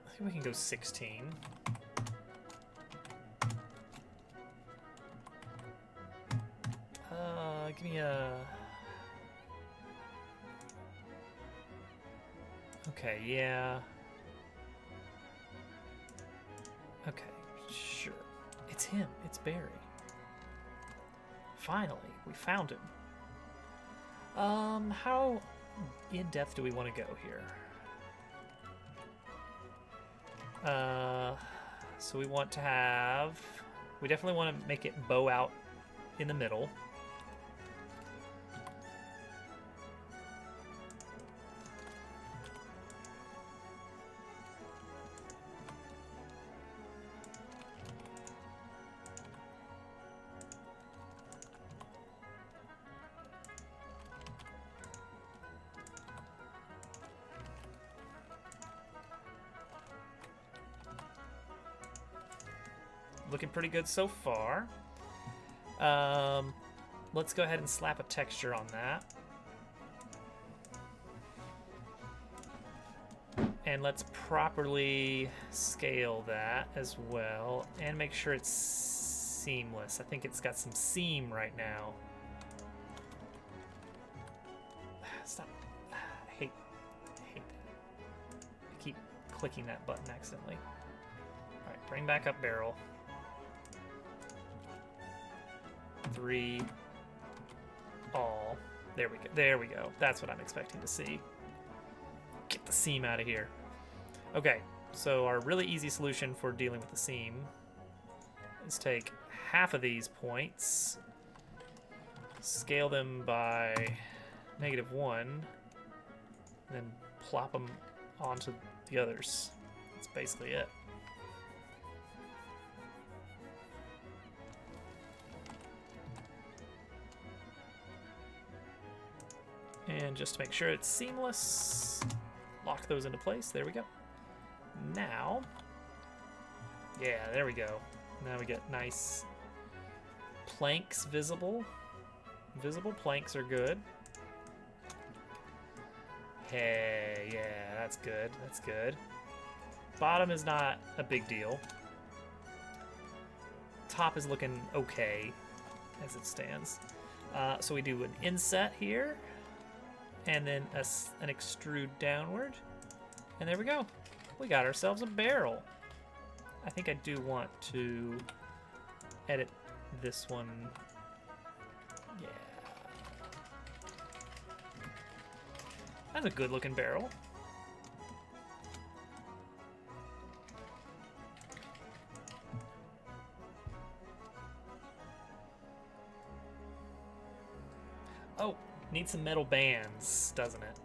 I think we can go 16. Give me a... Okay, yeah. Okay, sure. It's him. It's Barry. Finally, we found him. How in depth do we want to go here? So we want to have... We definitely want to make it bow out in the middle. looking pretty good so far. Let's go ahead and slap a texture on that. And let's properly scale that as well and make sure it's seamless. I think it's got some seam right now. Stop. I hate that. I keep clicking that button accidentally. All right, bring back up barrel. 3 all. There we go. There we go. That's what I'm expecting to see. Get the seam out of here. Okay, so our really easy solution for dealing with the seam is take half of these points, scale them by -1, then plop them onto the others. That's basically it. And just to make sure it's seamless, lock those into place. There we go. Now, yeah, there we go. Now we get nice planks visible. Visible planks are good. Hey, yeah, that's good. That's good. Bottom is not a big deal. Top is looking okay as it stands. So we do an inset here, and then an extrude downward, and there we go. We got ourselves a barrel. I think I do want to edit this one. Yeah. That's a good looking barrel. Oh, needs some metal bands, doesn't it?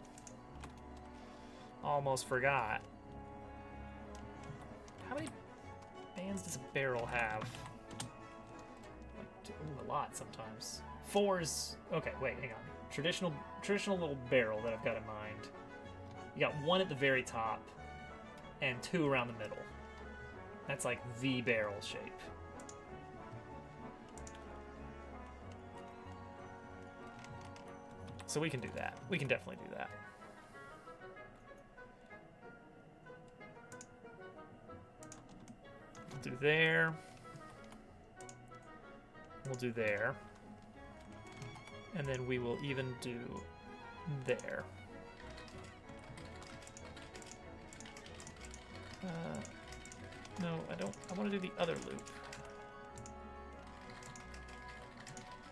Almost forgot. How many bands does a barrel have? Like, ooh, a lot sometimes. 4 is... Okay, wait, hang on. Traditional little barrel that I've got in mind. You got 1 at the very top and 2 around the middle. That's like the barrel shape. So we can do that. We can definitely do that. We'll do there. We'll do there. And then we will even do there. No, I don't. I want to do the other loop.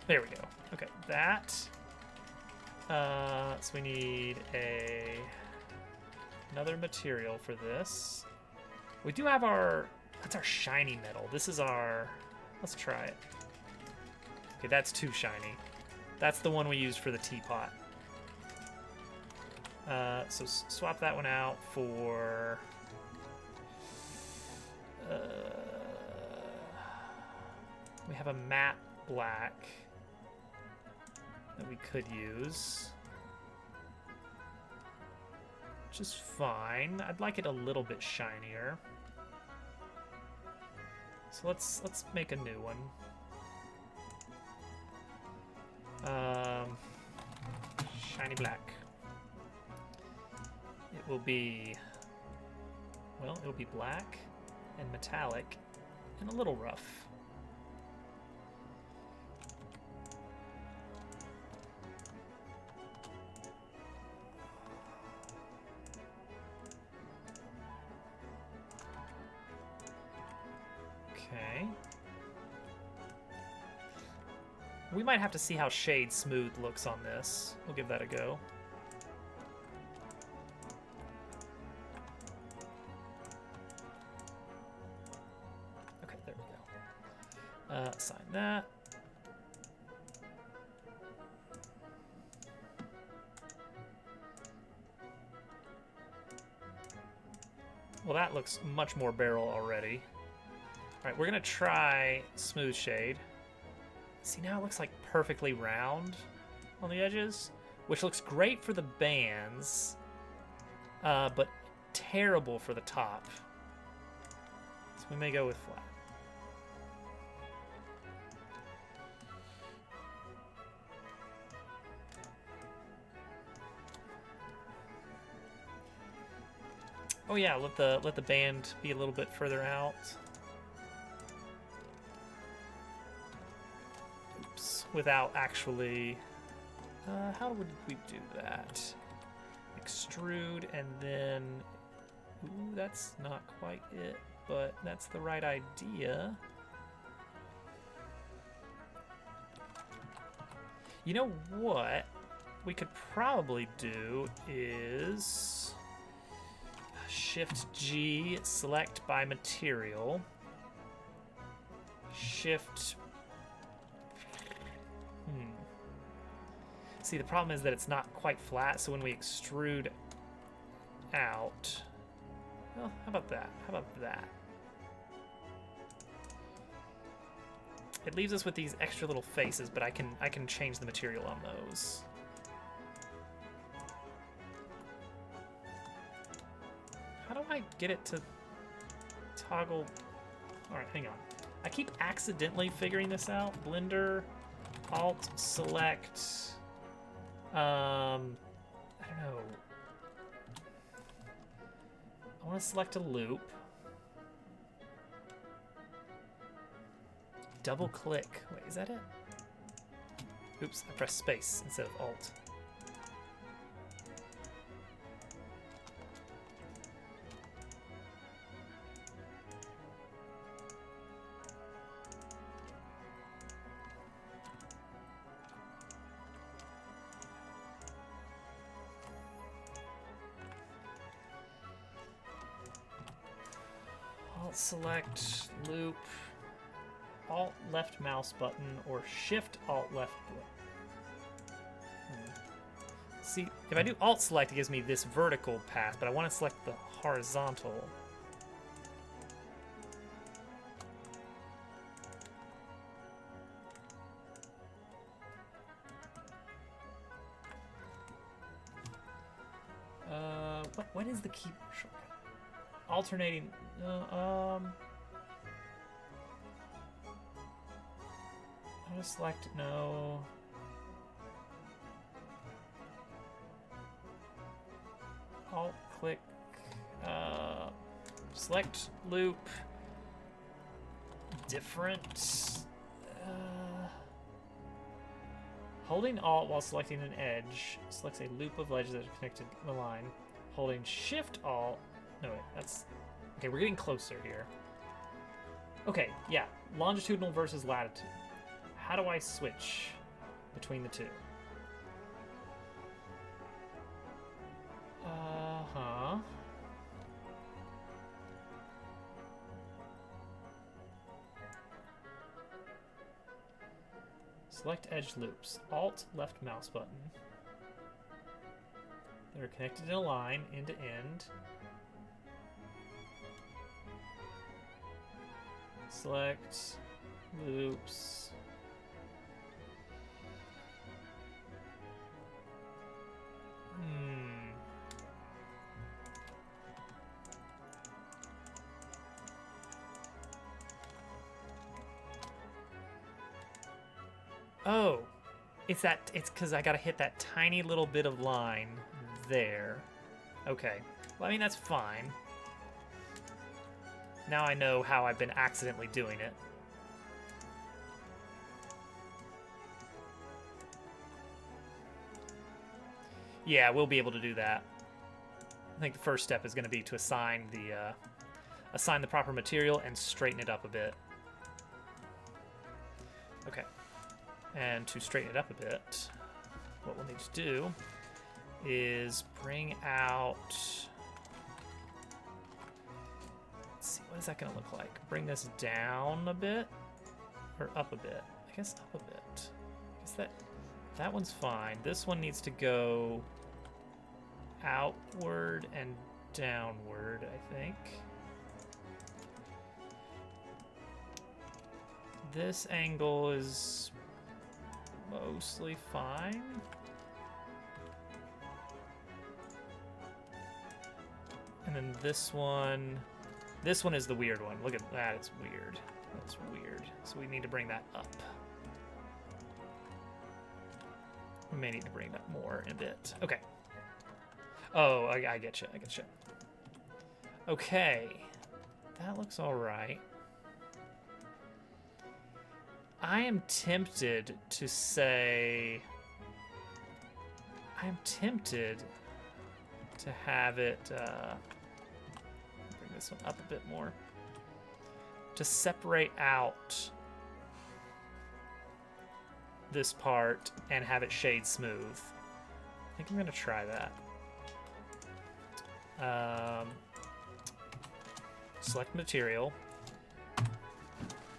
There we go. Okay, that. So we need another material for this. We do have that's our shiny metal. This is our, let's try it. Okay, that's too shiny. That's the one we used for the teapot. So swap that one out for, we have a matte black that we could use, which is fine. I'd like it a little bit shinier. So let's make a new one. Shiny black. It will be, well, it'll be black and metallic and a little rough. Okay. We might have to see how Shade Smooth looks on this. We'll give that a go. Okay, there we go. Assign that. Well, that looks much more barrel already. All right, we're gonna try Smooth Shade. See, now it looks like perfectly round on the edges, which looks great for the bands, but terrible for the top. So we may go with flat. Oh yeah, let the band be a little bit further out. Oops, without actually. How would we do that? Extrude and then. Ooh, that's not quite it, but that's the right idea. You know what we could probably do is Shift G, select by material. Shift. See, the problem is that it's not quite flat, so when we extrude out. Well, how about that? How about that? It leaves us with these extra little faces, but I can change the material on those. How do I get it to toggle? All right, hang on. I keep accidentally figuring this out. Blender, Alt, select. I don't know. I want to select a loop. Double click. Wait, is that it? Oops, I pressed space instead of Alt. Alt select loop. Alt left mouse button or Shift Alt left button. See, if I do Alt select, it gives me this vertical path, but I want to select the horizontal. What is the keyboard shortcut? Alternating. I want to select no. Alt click. Select loop. Different. Holding Alt while selecting an edge selects a loop of ledges that are connected to the line. Holding Shift Alt. No, wait, that's. Okay, we're getting closer here. Okay, yeah. Longitudinal versus latitude. How do I switch between the two? Uh-huh. Select edge loops. Alt left mouse button. They're connected in a line, end to end. Select loops. Oh, it's because I gotta hit that tiny little bit of line there. Okay, well, I mean, that's fine. Now I know how I've been accidentally doing it. Yeah, we'll be able to do that. I think the first step is going to be to assign the proper material and straighten it up a bit. Okay. And to straighten it up a bit, what we'll need to do is bring out. Let's see, what is that going to look like? Bring this down a bit or up a bit? I guess up a bit. I guess that one's fine. This one needs to go outward and downward, I think. This angle is mostly fine. And then this one is the weird one. Look at that, it's weird. That's weird. So we need to bring that up. We may need to bring that more in a bit. Okay. Oh, I get you. I get you. Okay, that looks all right. I am tempted to say... I'm tempted to have it... bring this one up a bit more. To separate out this part and have it shade smooth. I think I'm going to try that. Select material.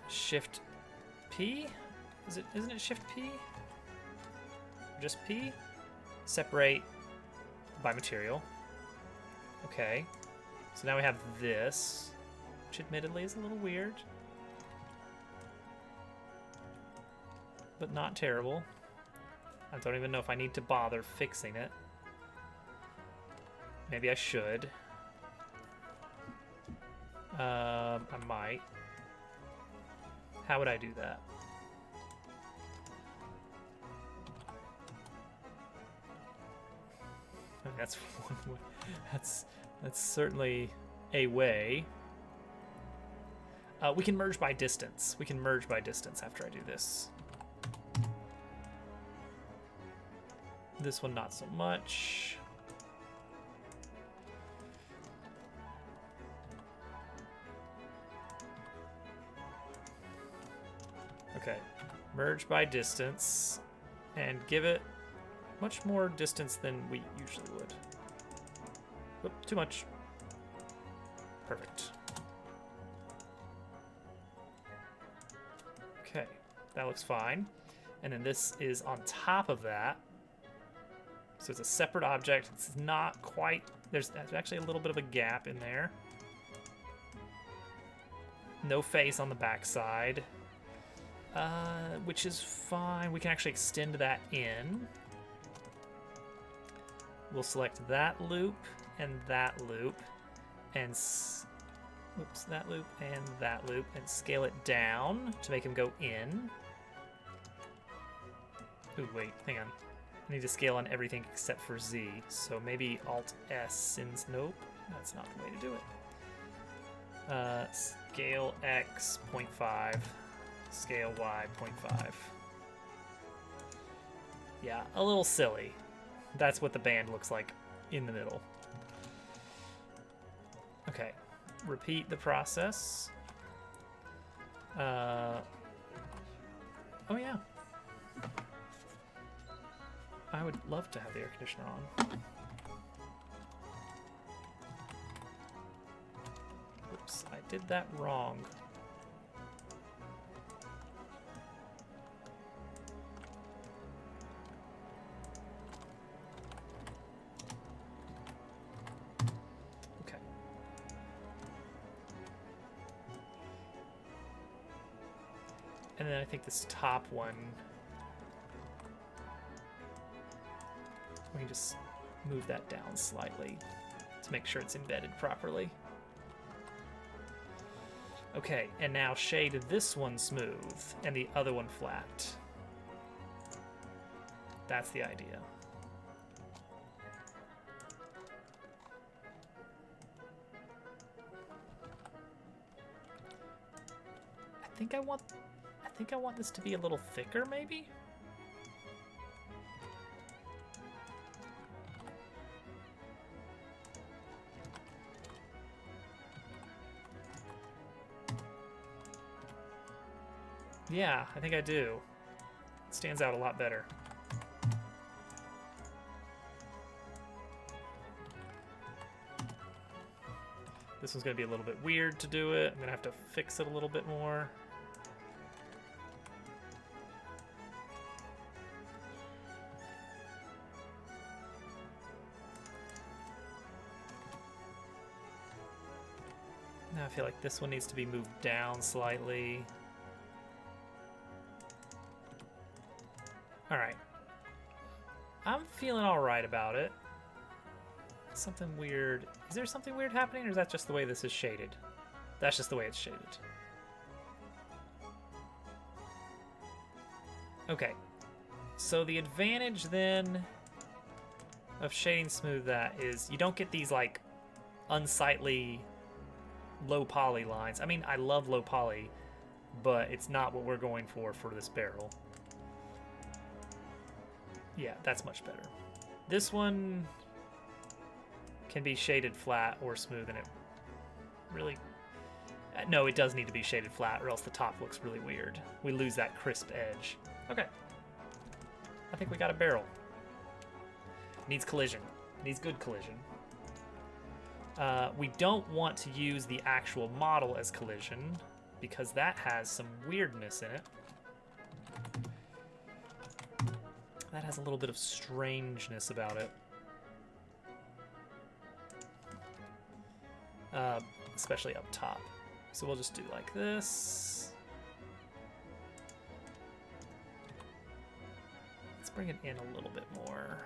Shift P? Isn't it Shift P? Just P? Separate by material. Okay. So now we have this, which admittedly is a little weird. But not terrible. I don't even know if I need to bother fixing it. Maybe I should. I might. How would I do that? I mean, that's one way. That's certainly a way. We can merge by distance. We can merge by distance after I do this. This one not so much. Okay, merge by distance and give it much more distance than we usually would. Oop, too much. Perfect. Okay, that looks fine. And then this is on top of that. So it's a separate object. It's not quite, there's actually a little bit of a gap in there. No face on the back side. Which is fine. We can actually extend that in. We'll select that loop and that loop, and oops, that loop and that loop, and scale it down to make him go in. Ooh, wait, hang on. I need to scale on everything except for Z. So maybe Alt S since nope, that's not the way to do it. Scale X 0.5. Scale Y 0.5. Yeah, a little silly. That's what the band looks like in the middle. Okay, repeat the process. Oh yeah. I would love to have the air conditioner on. Oops, I did that wrong. And then I think this top one, we can just move that down slightly to make sure it's embedded properly. Okay, and now shade this one smooth and the other one flat. That's the idea. I think I want this to be a little thicker, maybe? Yeah, I think I do. It stands out a lot better. This one's going to be a little bit weird to do it. I'm going to have to fix it a little bit more. Now I feel like this one needs to be moved down slightly. All right. I'm feeling all right about it. Something weird. Is there something weird happening, or is that just the way this is shaded? That's just the way it's shaded. Okay. So the advantage then of shading smooth that is you don't get these like unsightly low poly lines. I mean, I love low poly, but it's not what we're going for this barrel. Yeah, that's much better. This one can be shaded flat or smooth, and it really... No, it does need to be shaded flat, or else the top looks really weird. We lose that crisp edge. Okay. I think we got a barrel. Needs collision. Needs good collision. We don't want to use the actual model as collision, because that has some weirdness in it. That has a little bit of strangeness about it. Especially up top. So we'll just do like this. Let's bring it in a little bit more.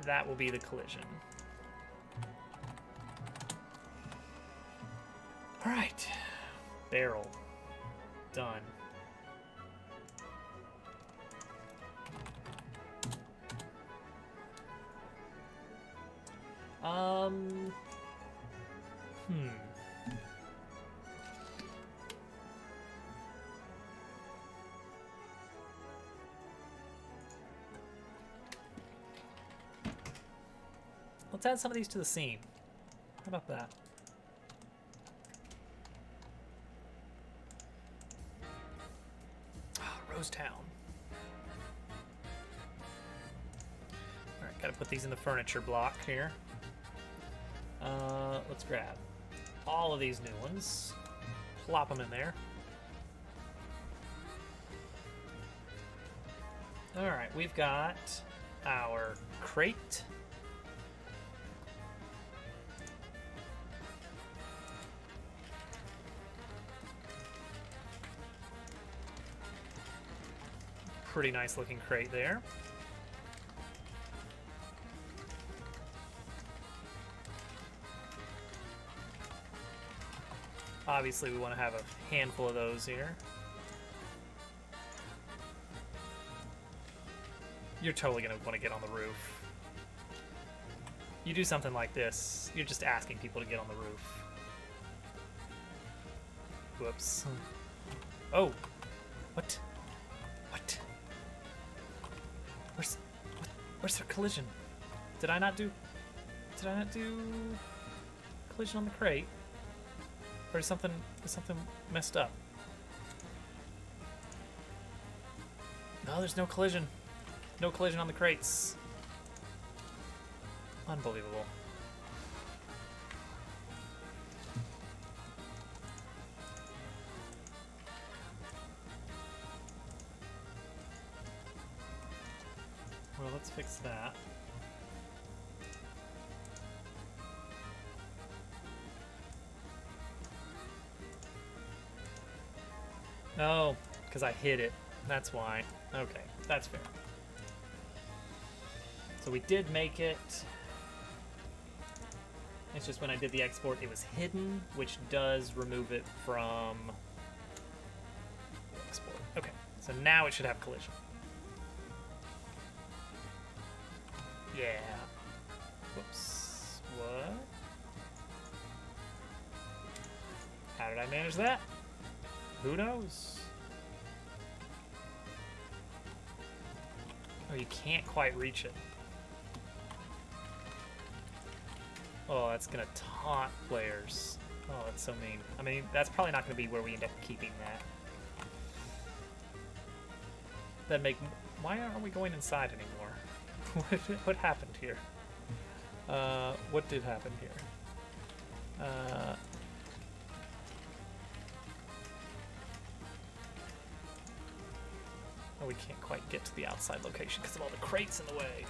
That will be the collision. All right, barrel, done. Let's add some of these to the scene. How about that? Rosetown. Alright, gotta put these in the furniture block here. Let's grab all of these new ones. Plop them in there. Alright, we've got our crate. Pretty nice looking crate there. Obviously we want to have a handful of those here. You're totally going to want to get on the roof. You do something like this, you're just asking people to get on the roof. Whoops. Oh! What? What? Where's their collision? Did I not do collision on the crate? Or is something messed up? No, there's no collision. No collision on the crates. Unbelievable. Well, let's fix that. Oh, because I hit it. That's why. Okay, that's fair. So we did make it. It's just when I did the export, it was hidden, which does remove it from export. Okay, so now it should have collision. Yeah. Whoops. What? How did I manage that? Who knows? Oh, you can't quite reach it. Oh, that's gonna taunt players. Oh, that's so mean. I mean, that's probably not gonna be where we end up keeping that. That make... Why aren't we going inside anymore? What happened here? What did happen here? Oh, we can't quite get to the outside location because of all the crates in the way.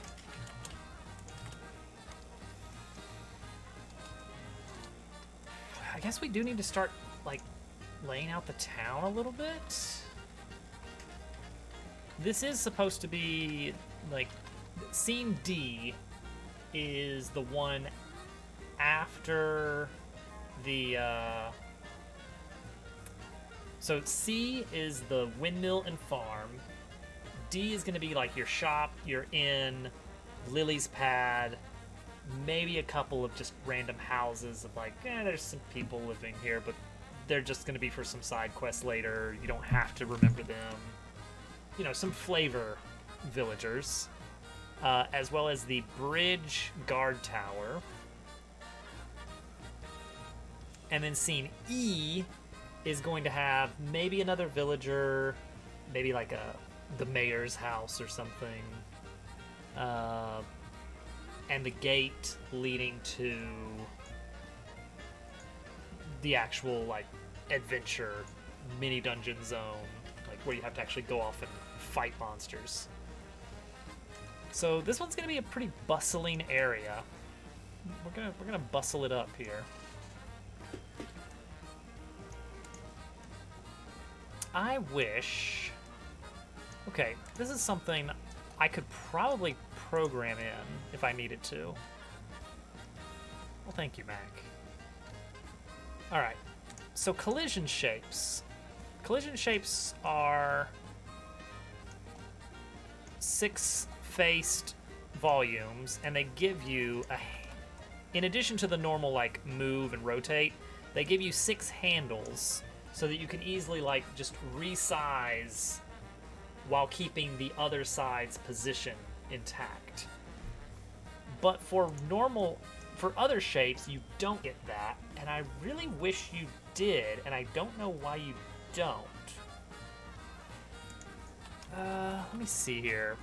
I guess we do need to start, like, laying out the town a little bit. This is supposed to be, like, scene D is the one after the, so C is the windmill and farm. D is going to be like your shop, your inn, Lily's pad, maybe a couple of just random houses of like, there's some people living here, but they're just going to be for some side quests later. You don't have to remember them. You know, some flavor villagers, as well as the bridge guard tower. And then scene E is going to have maybe another villager, maybe like the mayor's house or something, and the gate leading to the actual like adventure mini dungeon zone, like where you have to actually go off and fight monsters. So this one's gonna be a pretty bustling area. We're gonna bustle it up here. I wish... Okay, this is something I could probably program in if I needed to. Well, thank you, Mac. Alright, so collision shapes. Collision shapes are 6-faced volumes, and they give you in addition to the normal like move and rotate, they give you 6 handles so that you can easily like just resize while keeping the other side's position intact. But for other shapes, you don't get that, and I really wish you did, and I don't know why you don't. Let me see here.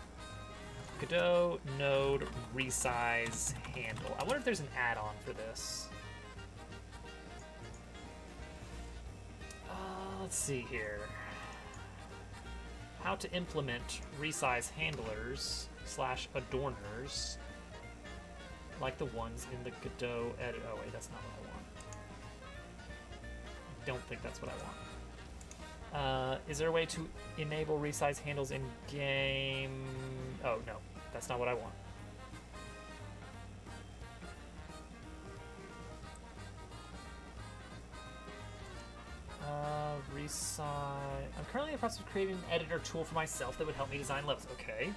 Godot node resize handle. I wonder if there's an add-on for this. Let's see here. How to implement resize handlers / adorners like the ones in the Godot edit. Oh wait, that's not what I want. I don't think that's what I want. Is there a way to enable resize handles in game? Oh no, that's not what I want. Resize. I'm currently in the process of creating an editor tool for myself that would help me design levels. Okay.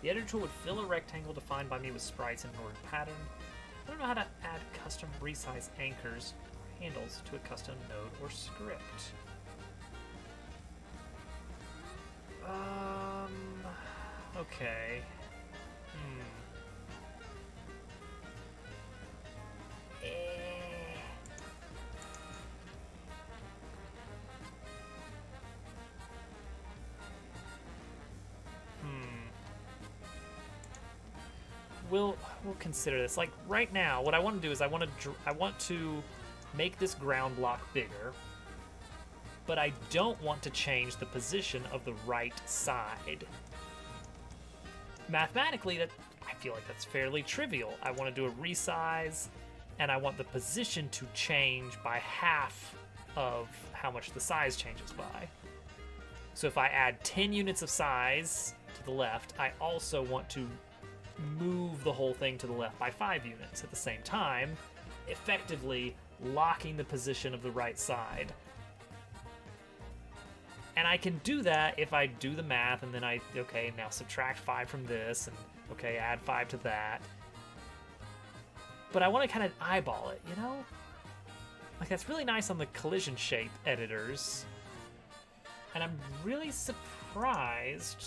The editor tool would fill a rectangle defined by me with sprites in an ordered pattern. I don't know how to add custom resize anchors or handles to a custom node or script. Okay. We'll consider this. Like right now, what I want to do is I want to make this ground block bigger, but I don't want to change the position of the right side. Mathematically, I feel like that's fairly trivial. I want to do a resize, and I want the position to change by half of how much the size changes by. So if I add 10 units of size to the left, I also want to move the whole thing to the left by 5 units at the same time, effectively locking the position of the right side. And I can do that if I do the math and then okay, now subtract 5 from this and okay, add 5 to that. But I want to kind of eyeball it, you know? Like that's really nice on the collision shape editors. And I'm really surprised.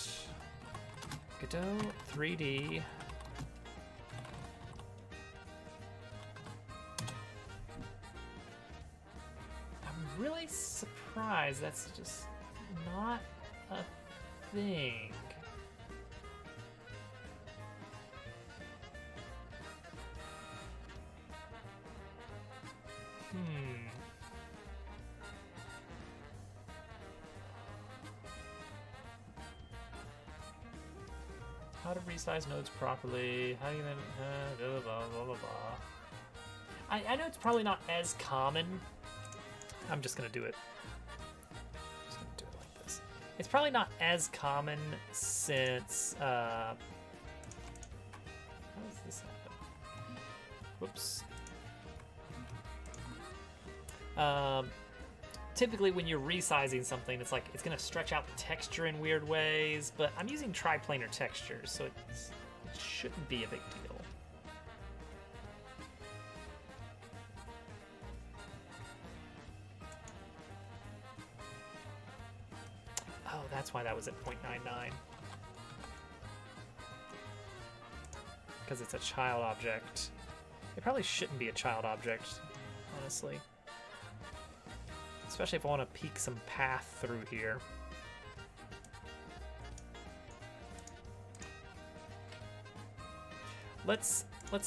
Godot 3D. I'm really surprised that's just not a thing. How to resize nodes properly. How do you blah, blah, blah, blah. I know it's probably not as common. I'm just gonna do it. I'm just gonna do it like this. It's probably not as common since how does this happen? Whoops. Typically when you're resizing something, it's like it's going to stretch out the texture in weird ways, but I'm using triplanar textures, so it shouldn't be a big deal. that's why that was at 0.99. Because it's a child object. It probably shouldn't be a child object, honestly. Especially if I want to peek some path through here. Let's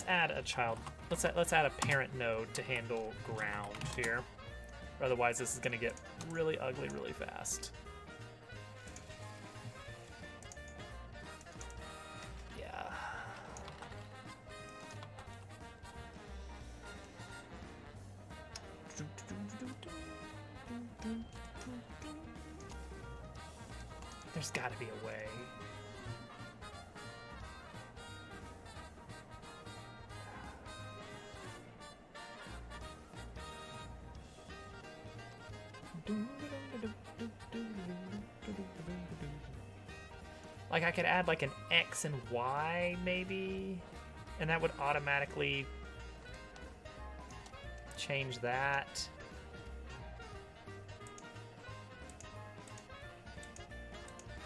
add a child. Let's add a parent node to handle ground here. Otherwise, this is going to get really ugly really fast. Yeah. There's got to be a way. Like I could add like an X and Y maybe, and that would automatically change that.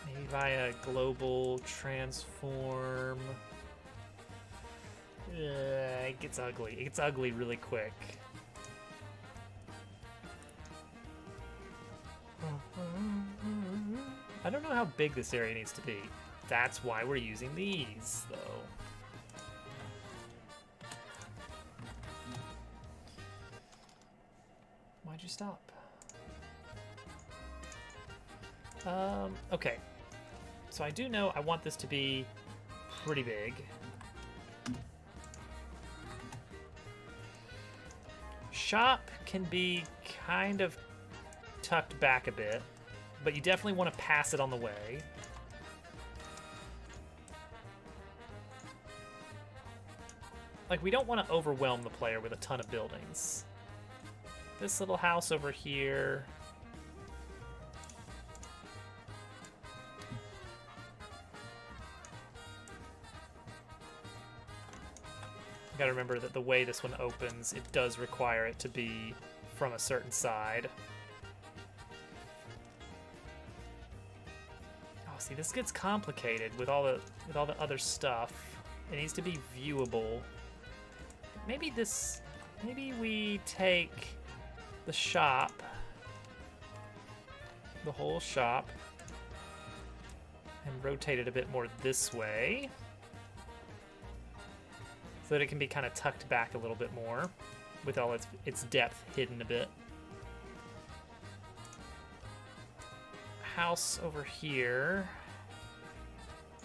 Maybe via global transform. It gets ugly. It gets ugly really quick. I don't know how big this area needs to be. That's why we're using these, though. Why'd you stop? Okay. So I do know I want this to be pretty big. Shop can be kind of tucked back a bit, but you definitely want to pass it on the way. Like, we don't want to overwhelm the player with a ton of buildings. This little house over here. You gotta remember that the way this one opens, it does require it to be from a certain side. Oh, see, this gets complicated with all the other stuff. It needs to be viewable. Maybe we take the shop, the whole shop, and rotate it a bit more this way so that it can be kind of tucked back a little bit more with all its depth hidden a bit. House over here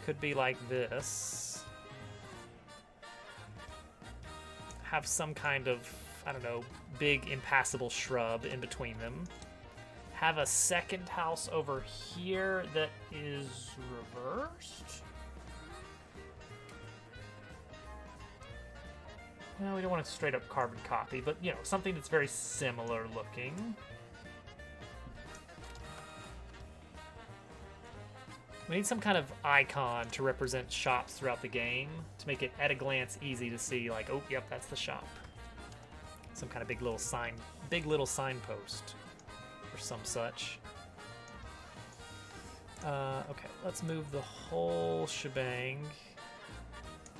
could be like this. Have some kind of, I don't know, big impassable shrub in between them. Have a second house over here that is reversed. No, we don't want a straight up carbon copy, but you know, something that's very similar looking. We need some kind of icon to represent shops throughout the game to make it at a glance easy to see, like, oh, yep, that's the shop. Some kind of big little signpost or some such. Okay, let's move the whole shebang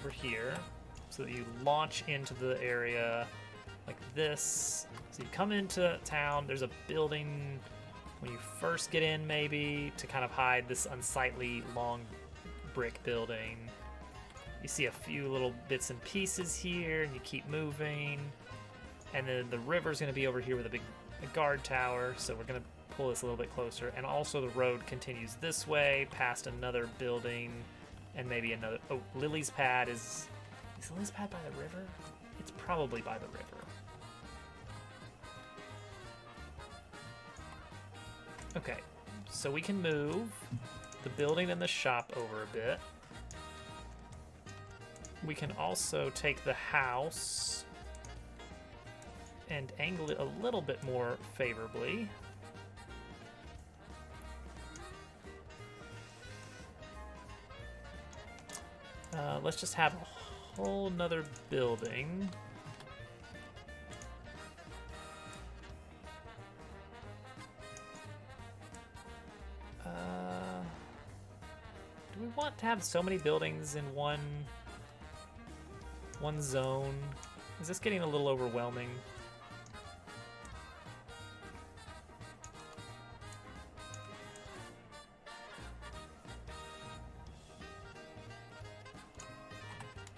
over here so that you launch into the area like this. So you come into town, there's a building when you first get in, maybe, to kind of hide this unsightly long brick building. You see a few little bits and pieces here, and you keep moving. And then the river's going to be over here with a guard tower, so we're going to pull this a little bit closer. And also the road continues this way, past another building, and maybe another... Oh, Lily's Pad is... Is Lily's Pad by the river? It's probably by the river. Okay, so we can move the building and the shop over a bit. We can also take the house and angle it a little bit more favorably. Let's just have a whole nother building. we want to have so many buildings in one zone? Is this getting a little overwhelming?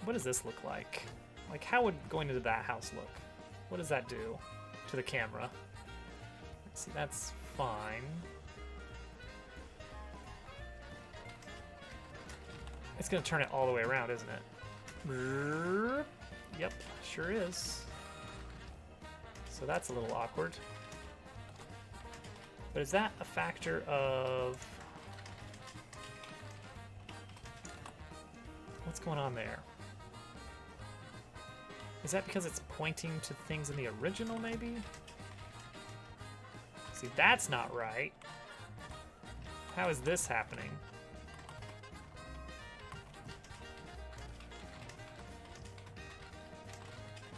What does this look like? Like, how would going into that house look? What does that do to the camera? Let's see, that's fine. It's gonna turn it all the way around, isn't it? Yep, sure is. So that's a little awkward. But is that a factor of... What's going on there? Is that because it's pointing to things in the original, maybe? See, that's not right. How is this happening?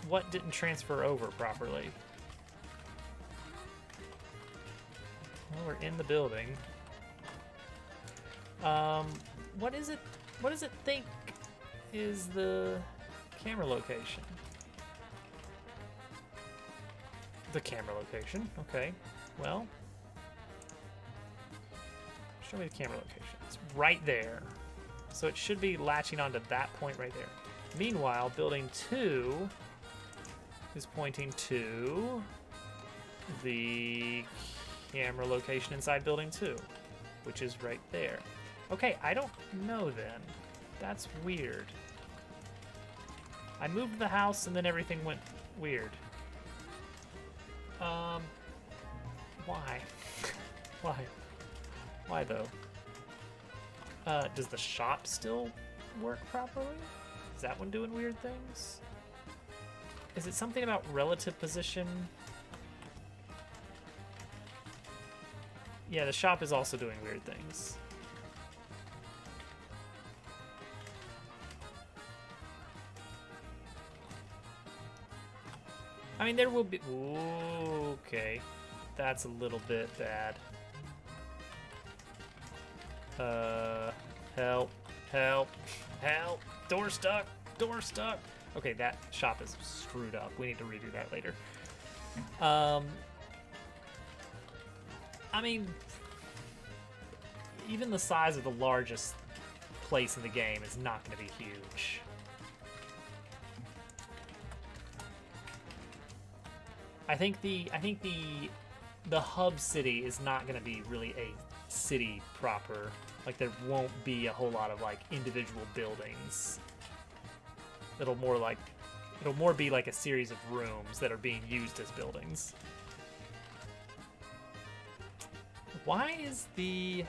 What didn't transfer over properly? Well, we're in the building. What is it? What does it think is the camera location? The camera location. Okay. Well, show me the camera location. It's right there. So it should be latching onto that point right there. Meanwhile, building 2 is pointing to the camera location inside building 2, which is right there. Okay, I don't know then. That's weird. I moved the house and then everything went weird. Why? Why? Why though? Does the shop still work properly? Is that one doing weird things? Is it something about relative position? Yeah, the shop is also doing weird things. I mean, there will be... Ooh, okay. That's a little bit bad. Help. Help. Help. Door stuck. Door stuck. Okay, that shop is screwed up. We need to redo that later. I mean, even the size of the largest place in the game is not going to be huge. I think the hub city is not going to be really a city proper. Like, there won't be a whole lot of like individual buildings. It'll more be like a series of rooms that are being used as buildings. Why is the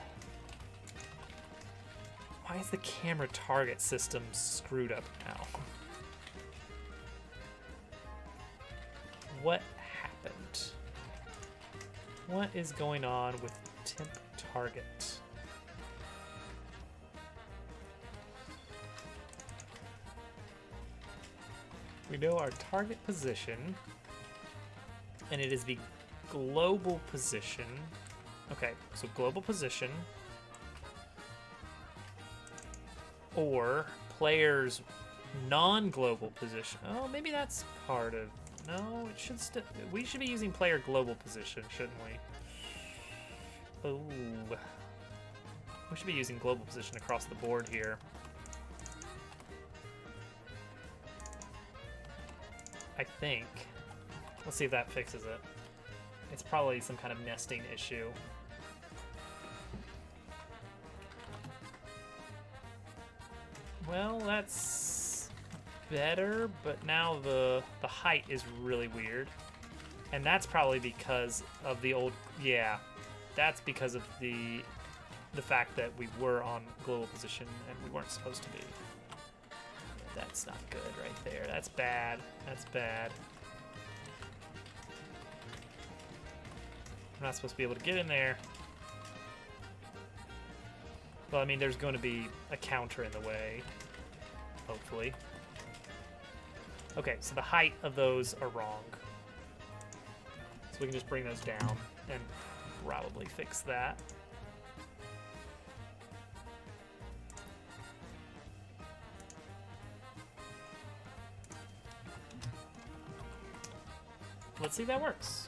camera target system screwed up now? What happened? What is going on with temp target? We know our target position, and it is the global position. Okay, so global position, or player's non-global position. Oh, maybe that's part of... No, it should still... We should be using player global position, shouldn't we? Oh. We should be using global position across the board here. I think. Let's see if that fixes it. It's probably some kind of nesting issue. Well, that's better, but now the height is really weird. And that's probably because of the old... Yeah, that's because of the fact that we were on global position and we weren't supposed to be. That's not good right there. That's bad. That's bad. I'm not supposed to be able to get in there. Well, I mean, there's going to be a counter in the way, hopefully. Okay, so the height of those are wrong. So we can just bring those down and probably fix that. let's see if that works.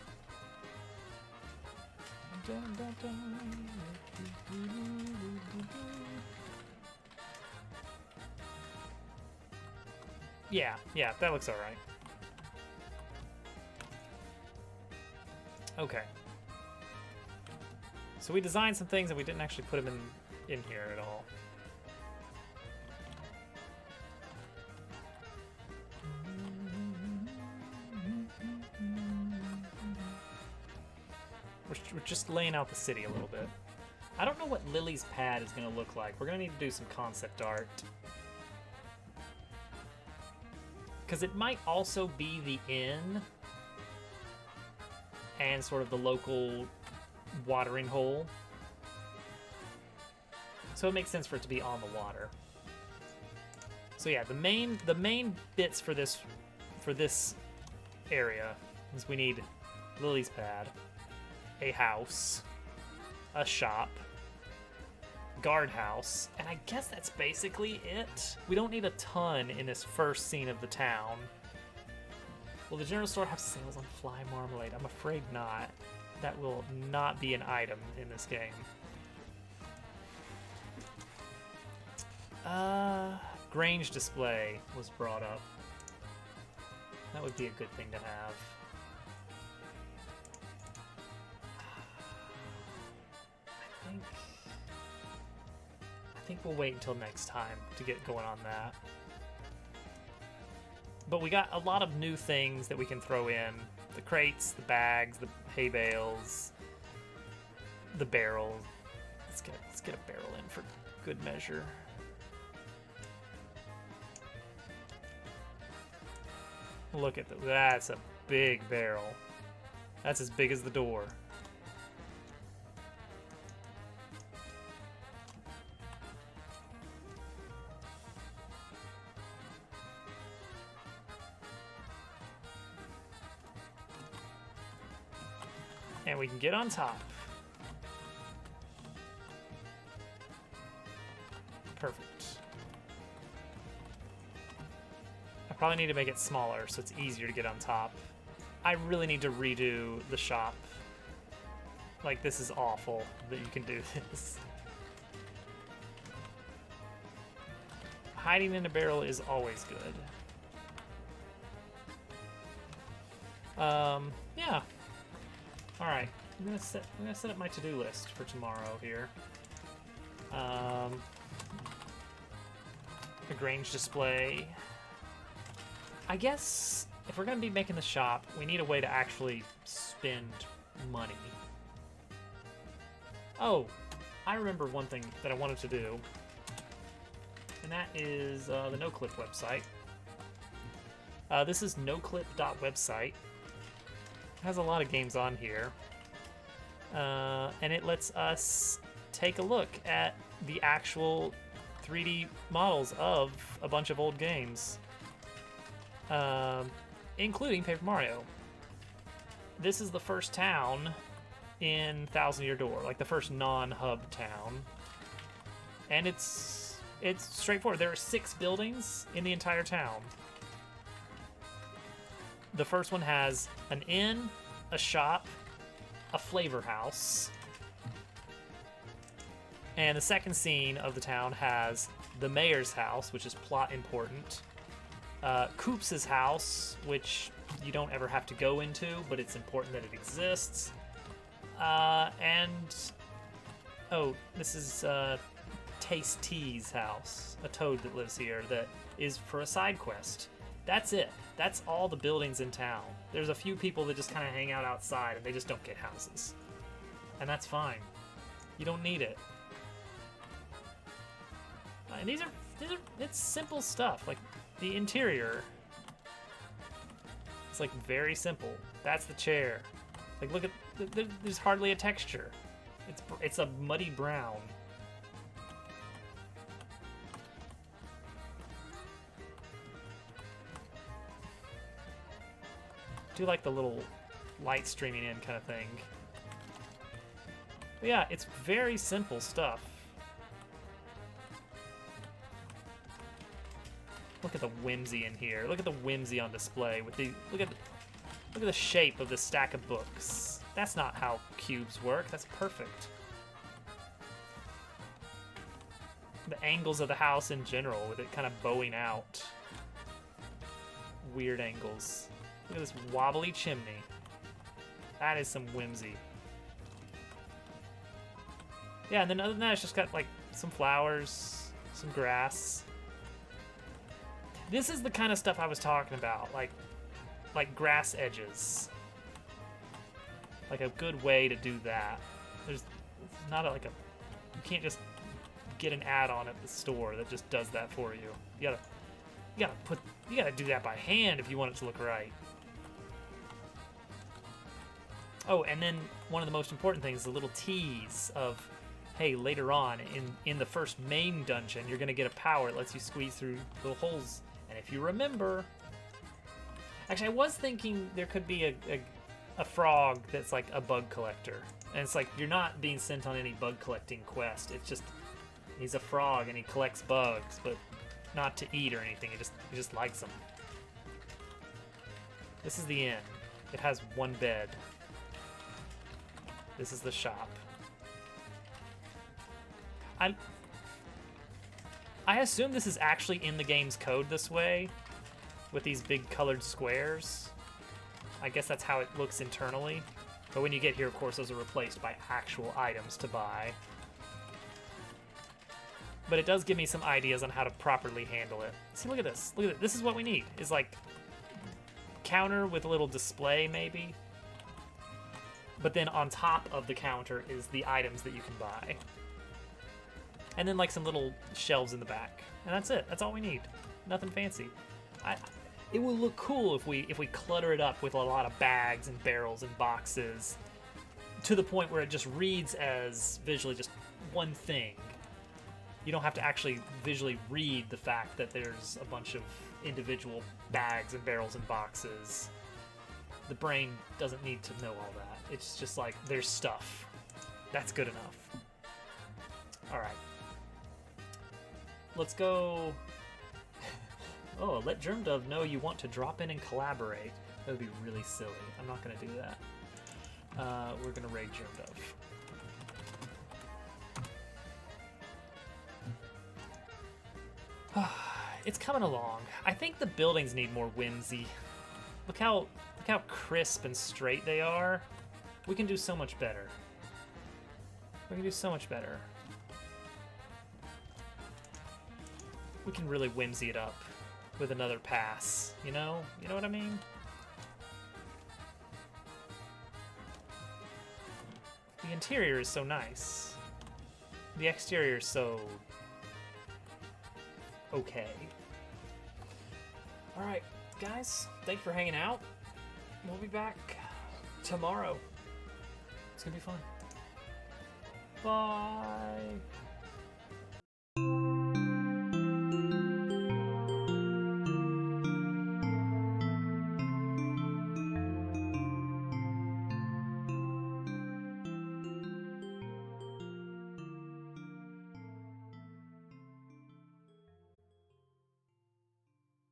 Yeah, that looks all right. Okay. So we designed some things and we didn't actually put them in here at all. We're just laying out the city a little bit. I don't know what Lily's pad is going to look like. We're going to need to do some concept art. Because it might also be the inn and sort of the local watering hole. So it makes sense for it to be on the water. So yeah, the main bits for this area is we need Lily's pad, a house, a shop, guardhouse, and I guess that's basically it. We don't need a ton in this first scene of the town. Will the general store have sales on fly marmalade? I'm afraid not. That will not be an item in this game. Grange display was brought up. That would be a good thing to have. I think we'll wait until next time to get going on that. But we got a lot of new things that we can throw in. The crates, the bags, the hay bales, the barrel. Let's get a barrel in for good measure. Look at that. That's a big barrel. That's as big as the door. And we can get on top. Perfect. I probably need to make it smaller so it's easier to get on top. I really need to redo the shop. Like, this is awful that you can do this. Hiding in a barrel is always good. Yeah. All right, I'm gonna set up my to-do list for tomorrow here. A Grange display. I guess if we're gonna be making the shop, we need a way to actually spend money. Oh, I remember one thing that I wanted to do, and that is the NoClip website. This is noclip.website. Has a lot of games on here, and it lets us take a look at the actual 3D models of a bunch of old games, including Paper Mario. This is the first town in Thousand Year Door, like the first non-hub town, and it's straightforward. There are 6 buildings in the entire town. The first one has an inn, a shop, a flavor house. And the second scene of the town has the mayor's house, which is plot important. Koops' house, which you don't ever have to go into, but it's important that it exists. This is Taste T's house, a toad that lives here that is for a side quest. That's it. That's all the buildings in town. There's a few people that just kind of hang out outside and they just don't get houses. And that's fine. You don't need it. And it's simple stuff. Like the interior. It's like very simple. That's the chair. Like look at, there's hardly a texture. It's a muddy brown. I do like the little light streaming in kind of thing. But yeah, it's very simple stuff. Look at the whimsy in here. Look at the whimsy on display with the Look at the shape of the stack of books. That's not how cubes work. That's perfect. The angles of the house in general, with it kind of bowing out. Weird angles. Look at this wobbly chimney. That is some whimsy. Yeah, and then other than that, it's just got like some flowers, some grass. This is the kind of stuff I was talking about, like grass edges. Like a good way to do that. There's not you can't just get an add-on at the store that just does that for you. You gotta do that by hand if you want it to look right. Oh, and then one of the most important things, the little tease of, hey, later on in the first main dungeon, you're gonna get a power that lets you squeeze through little holes. And if you remember, actually, I was thinking there could be a frog that's like a bug collector, and it's like you're not being sent on any bug collecting quest. It's just he's a frog and he collects bugs, but not to eat or anything. He just likes them. This is the inn. It has one bed. This is the shop. I assume this is actually in the game's code this way, with these big colored squares. I guess that's how it looks internally. But when you get here, of course, those are replaced by actual items to buy. But it does give me some ideas on how to properly handle it. See, look at this. Look at it. This is what we need. Is like counter with a little display, maybe. But then on top of the counter is the items that you can buy. And then like some little shelves in the back. And that's it. That's all we need. Nothing fancy. It will look cool if we clutter it up with a lot of bags and barrels and boxes to the point where it just reads as visually just one thing. You don't have to actually visually read the fact that there's a bunch of individual bags and barrels and boxes. The brain doesn't need to know all that. It's just like, there's stuff. That's good enough. Alright. Let's go... Oh, let Germdove know you want to drop in and collaborate. That would be really silly. I'm not going to do that. We're going to raid Germdove. It's coming along. I think the buildings need more whimsy. Look how crisp and straight they are. We can do so much better. We can do so much better. We can really whimsy it up with another pass, you know? You know what I mean? The interior is so nice. The exterior is so... okay. Alright, guys, thanks for hanging out. We'll be back tomorrow. It's gonna be fun. Bye!